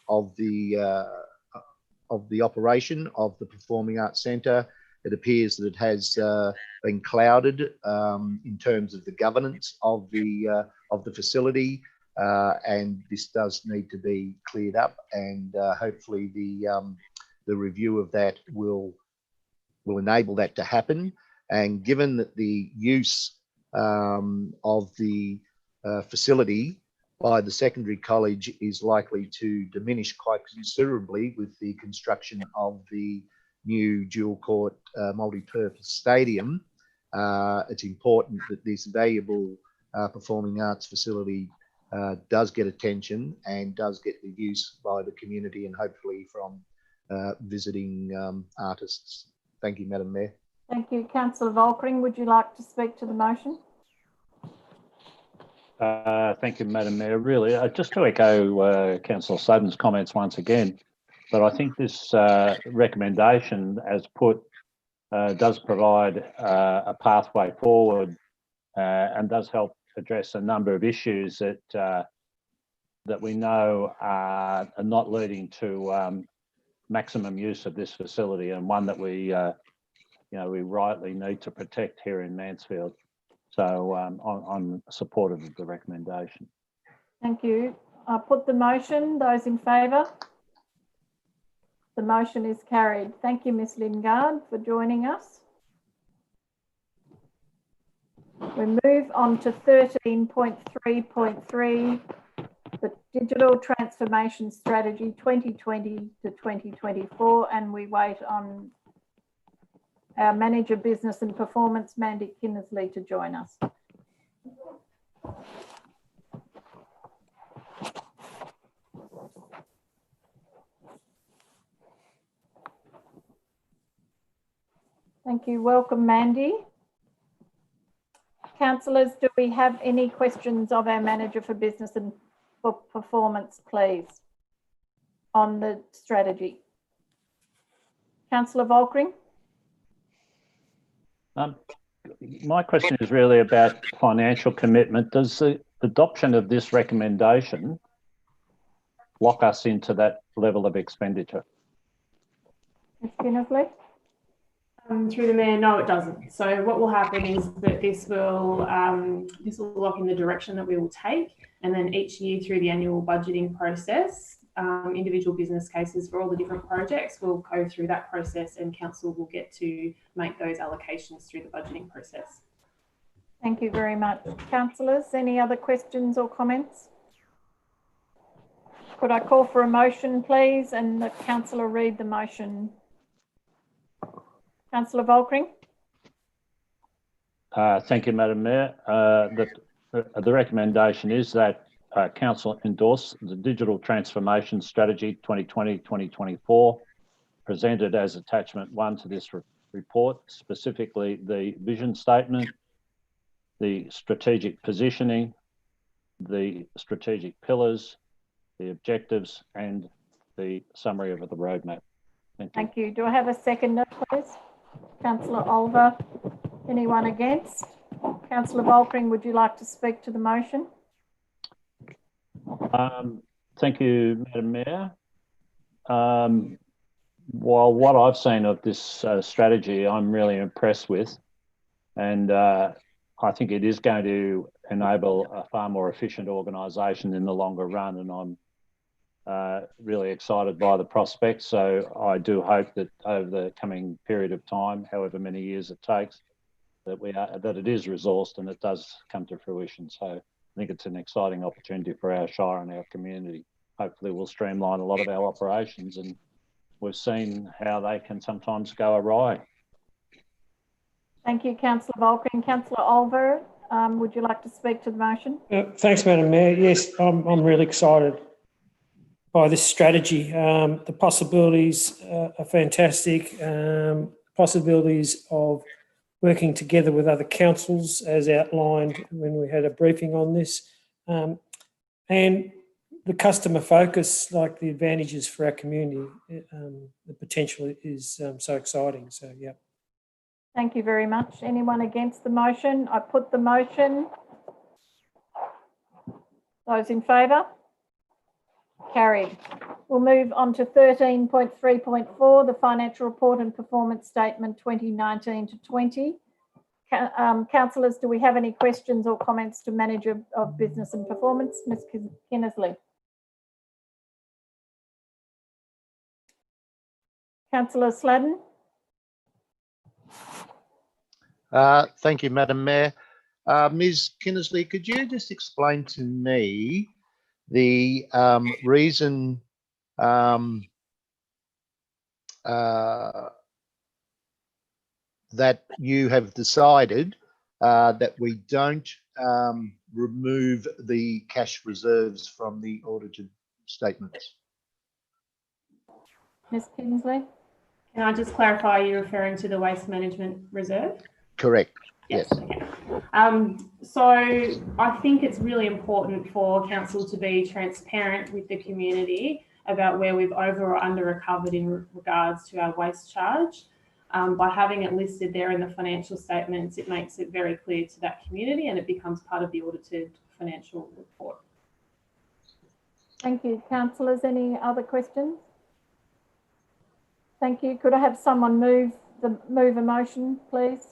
of the operation of the Performing Arts Centre, it appears that it has been clouded in terms of the governance of the facility, and this does need to be cleared up. And hopefully, the review of that will enable that to happen. And given that the use of the facility by the secondary college is likely to diminish quite considerably with the construction of the new dual court multi-purpose stadium, it's important that this valuable performing arts facility does get attention and does get the use by the community and hopefully from visiting artists. Thank you, Madam Mayor. Thank you. Councillor Volkering, would you like to speak to the motion? Thank you, Madam Mayor. Really, just to echo Councillor Sladden's comments once again, but I think this recommendation as put does provide a pathway forward and does help address a number of issues that we know are not leading to maximum use of this facility, and one that we we rightly need to protect here in Mansfield. So I'm supportive of the recommendation. Thank you. I'll put the motion. Those in favour? The motion is carried. Thank you, Ms Lingard, for joining us. We move on to 13.3.3, the Digital Transformation Strategy 2020 to 2024, and we wait on our Manager Business and Performance, Mandy Kinnersley, to join us. Thank you. Welcome, Mandy. Councillors, do we have any questions of our Manager for Business and for Performance, please, on the strategy? Councillor Volkring? My question is really about financial commitment. Does the adoption of this recommendation lock us into that level of expenditure? Ms Kinnersley? Through the Mayor, no, it doesn't. So what will happen is that this will lock in the direction that we will take, and then each year through the annual budgeting process, individual business cases for all the different projects will go through that process, and council will get to make those allocations through the budgeting process. Thank you very much. Councillors, any other questions or comments? Could I call for a motion, please, and the councillor read the motion? Councillor Volkring? Thank you, Madam Mayor. The recommendation is that Council endorse the Digital Transformation Strategy 2020-2024, presented as attachment 1 to this report, specifically the vision statement, the strategic positioning, the strategic pillars, the objectives, and the summary of the roadmap. Thank you. Thank you. Do I have a seconder, please? Councillor Olver. Anyone against? Councillor Volkring, would you like to speak to the motion? Thank you, Madam Mayor. While what I've seen of this strategy, I'm really impressed with, and I think it is going to enable a far more efficient organisation in the longer run, and I'm really excited by the prospects. So I do hope that over the coming period of time, however many years it takes, that it is resourced and it does come to fruition. So I think it's an exciting opportunity for our shire and our community. Hopefully we'll streamline a lot of our operations, and we've seen how they can sometimes go awry. Thank you, Councillor Volkring. Councillor Olver, would you like to speak to the motion? Thanks, Madam Mayor. Yes, I'm really excited by this strategy. The possibilities are fantastic. Possibilities of working together with other councils, as outlined when we had a briefing on this, and the customer focus, like the advantages for our community. The potential is so exciting. So, yeah. Thank you very much. Anyone against the motion? I put the motion. Those in favour? Carried. We'll move on to 13.3.4, the Financial Report and Performance Statement 2019 to 20. Councillors, do we have any questions or comments to Manager of Business and Performance, Ms Kinnersley? Councillor Sladden? Thank you, Madam Mayor. Ms Kinnersley, could you just explain to me the reason that you have decided that we don't remove the cash reserves from the audited statements? Ms Kinnersley? Can I just clarify, you're referring to the Waste Management Reserve? Correct. Yes. Okay. So I think it's really important for council to be transparent with the community about where we've over or under recovered in regards to our waste charge. By having it listed there in the financial statements, it makes it very clear to that community, and it becomes part of the audited financial report. Thank you. Councillors, any other questions? Thank you. Could I have someone move a motion, please?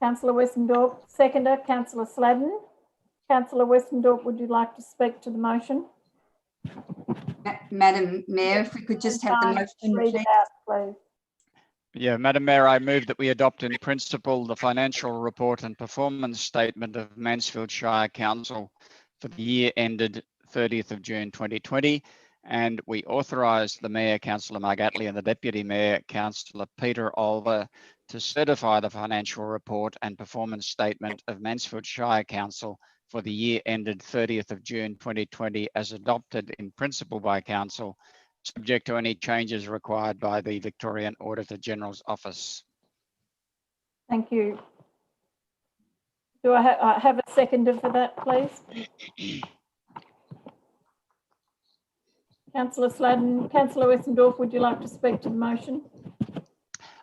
Councillor Westendorp, seconder, Councillor Sladden. Councillor Westendorp, would you like to speak to the motion? Madam Mayor, if we could just have the motion, read please. it out, please. Yeah, Madam Mayor, I move that we adopt in principle the financial report and performance statement of Mansfield Shire Council for the year ended 30th of June 2020, and we authorise the Mayor, Councillor Mark Attlee, and the Deputy Mayor, Councillor Peter Olver, to certify the financial report and performance statement of Mansfield Shire Council for the year ended 30th of June 2020 as adopted in principle by Council, subject to any changes required by the Victorian Auditor General's Office. Thank you. Do I have a seconder for that, please? Councillor Sladden. Councillor Westendorp, would you like to speak to the motion?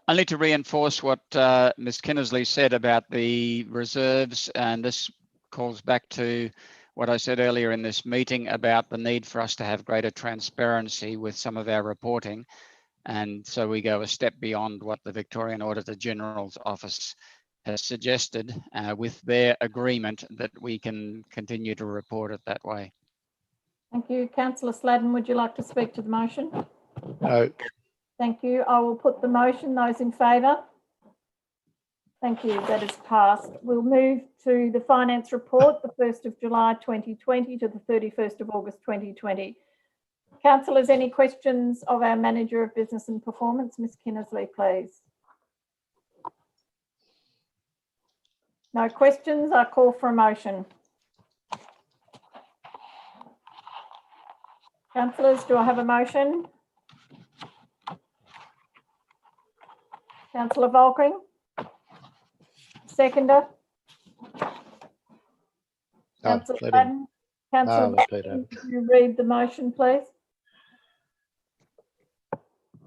Only to reinforce what Ms Kinnersley said about the reserves, and this calls back to what I said earlier in this meeting about the need for us to have greater transparency with some of our reporting. And so we go a step beyond what the Victorian Auditor General's Office has suggested with their agreement that we can continue to report it that way. Thank you. Councillor Sladden, would you like to speak to the motion? No. Thank you. I will put the motion. Those in favour? Thank you. That is passed. We'll move to the finance report, the 1st of July 2020 to the 31st of August 2020. Councillors, any questions of our Manager of Business and Performance? Ms Kinnersley, please. No questions. I call for a motion. Councillors, do I have a motion? Councillor Volkring? Seconder? Councillor Sladden? Councillor, could you read the motion, please?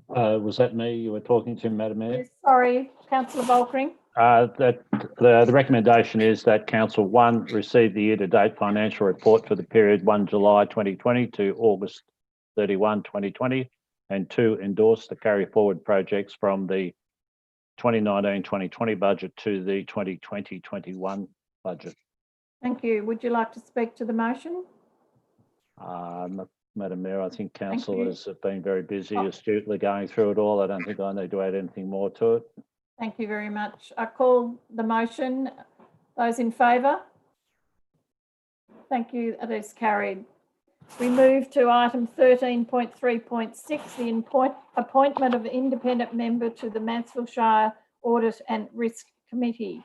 Was that me you were talking to, Madam Mayor? Yes, sorry, Councillor Volkring. That the recommendation is that Council 1 receive the year-to-date financial report for the period 1 July 2020 to August 31, 2020, and 2 endorse the carry forward projects from the 2019-2020 budget to the 2020-21 budget. Thank you. Would you like to speak to the motion? Madam Mayor, I think councillors have been very busy astutely going through it all. I don't think I need to add anything more to it. Thank you very much. I call the motion. Those in favour? Thank you. That is carried. We move to item 13.3.6, the appointment of an independent member to the Mansfield Shire Audit and Risk Committee.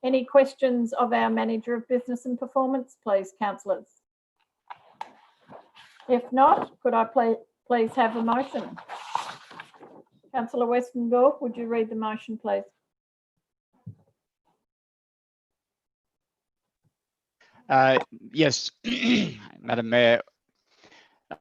Any questions of our Manager of Business and Performance, please, councillors? If not, could I please have a motion? Councillor Westendorp, would you read the motion, please? Yes, Madam Mayor,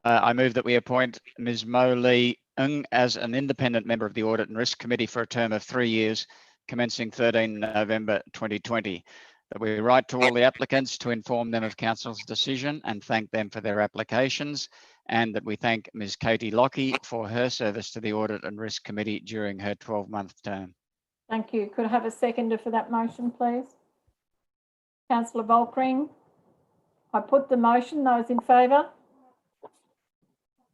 I move that we appoint Ms Mo Lee Ng as an independent member of the Audit and Risk Committee for a term of 3 years, commencing 13 November 2020. That we write to all the applicants to inform them of Council's decision and thank them for their applications, and that we thank Ms Katie Lockie for her service to the Audit and Risk Committee during her 12-month term. Thank you. Could I have a seconder for that motion, please? Councillor Volkring. I put the motion. Those in favour?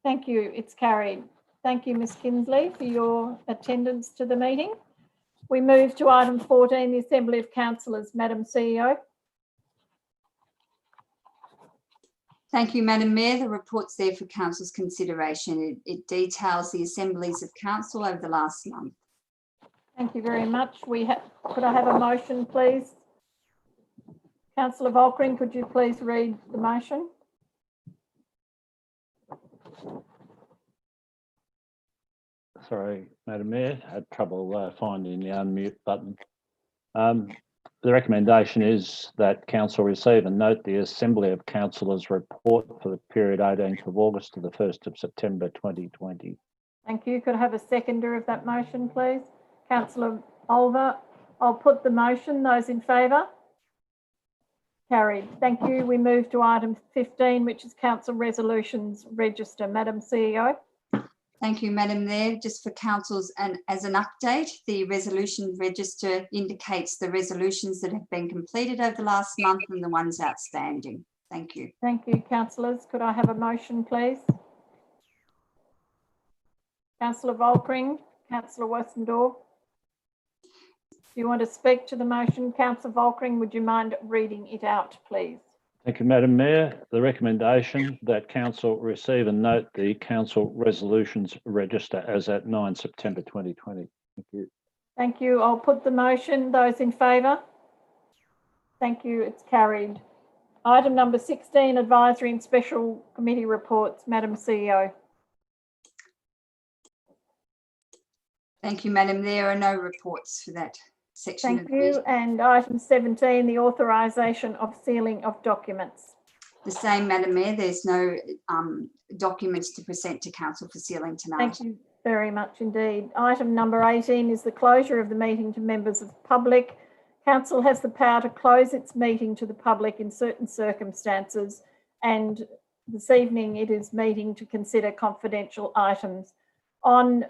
Thank you. It's carried. Thank you, Ms Kinsley, for your attendance to the meeting. We move to item 14, the Assembly of Councillors. Madam CEO. Thank you, Madam Mayor. The report's there for Council's consideration. It details the assemblies of Council over the last month. Thank you very much. Could I have a motion, please? Councillor Volkring, could you please read the motion? Sorry, Madam Mayor, I had trouble finding the unmute button. The recommendation is that Council receive and note the Assembly of Councillors report for the period 18th of August to the 1st of September 2020. Thank you. Could I have a seconder of that motion, please? Councillor Olver. I'll put the motion. Those in favour? Carried. Thank you. We move to item 15, which is Council Resolutions Register. Madam CEO. Thank you, Madam Mayor. Just for councils and as an update, the resolution register indicates the resolutions that have been completed over the last month and the ones outstanding. Thank you. Thank you, councillors. Could I have a motion, please? Councillor Volkring, Councillor Westendorf. Do you want to speak to the motion? Councillor Volkring, would you mind reading it out, please? Thank you, Madam Mayor. The recommendation that council receive and note the council resolutions register as at 9 September 2020. Thank you. Thank you. I'll put the motion. Those in favour? Thank you. It's carried. Item number 16, advisory and special committee reports. Madam CEO. Thank you, Madam. There are no reports for that section. Thank you. And item 17, the authorisation of sealing of documents. The same, Madam Mayor. There's no documents to present to council for sealing tonight. Thank you very much indeed. Item number 18 is the closure of the meeting to members of the public. Council has the power to close its meeting to the public in certain circumstances, and this evening it is meeting to consider confidential items. On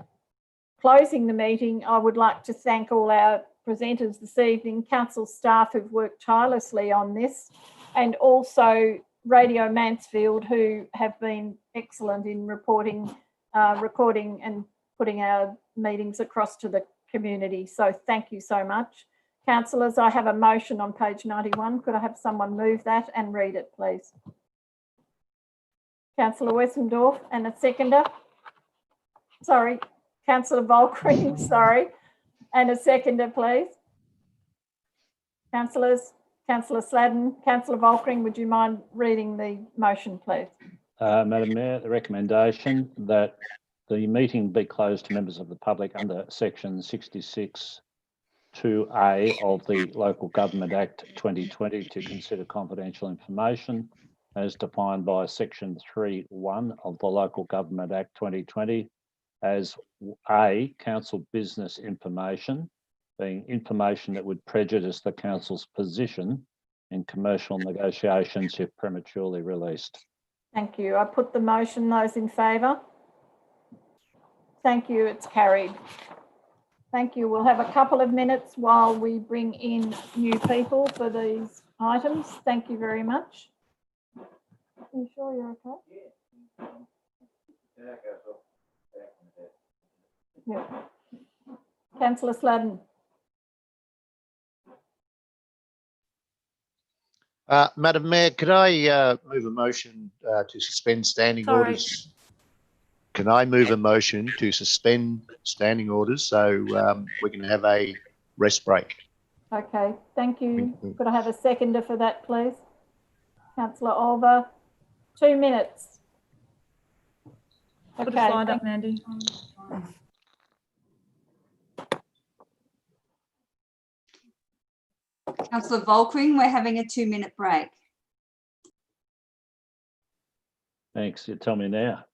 closing the meeting, I would like to thank all our presenters this evening, council staff who've worked tirelessly on this, and also Radio Mansfield, who have been excellent in recording and putting our meetings across to the community. So thank you so much. Councillors, I have a motion on page 91. Could I have someone move that and read it, please? Councillor Westendorf, and a seconder. Sorry, Councillor Volkring, sorry. And a seconder, please. Councillors, Councillor Sladden, Councillor Volkring, would you mind reading the motion, please? Madam Mayor, the recommendation that the meeting be closed to members of the public under section 66 2A of the Local Government Act 2020 to consider confidential information as defined by section 3(1) of the Local Government Act 2020 as A, council business information, being information that would prejudice the council's position in commercial negotiations if prematurely released. Thank you. I put the motion. Those in favour? Thank you. It's carried. Thank you. We'll have a couple of minutes while we bring in new people for these items. Thank you very much. Are you sure you're okay? Yeah. Councillor Sladden. Madam Mayor, could I move a motion to suspend standing orders? Can I move a motion to suspend standing orders so we can have a rest break? Okay, thank you. Could I have a seconder for that, please? Councillor Olver, 2 minutes. Put a slide up, Mandy. Councillor Volkring, we're having a 2-minute break. Thanks. You tell me now.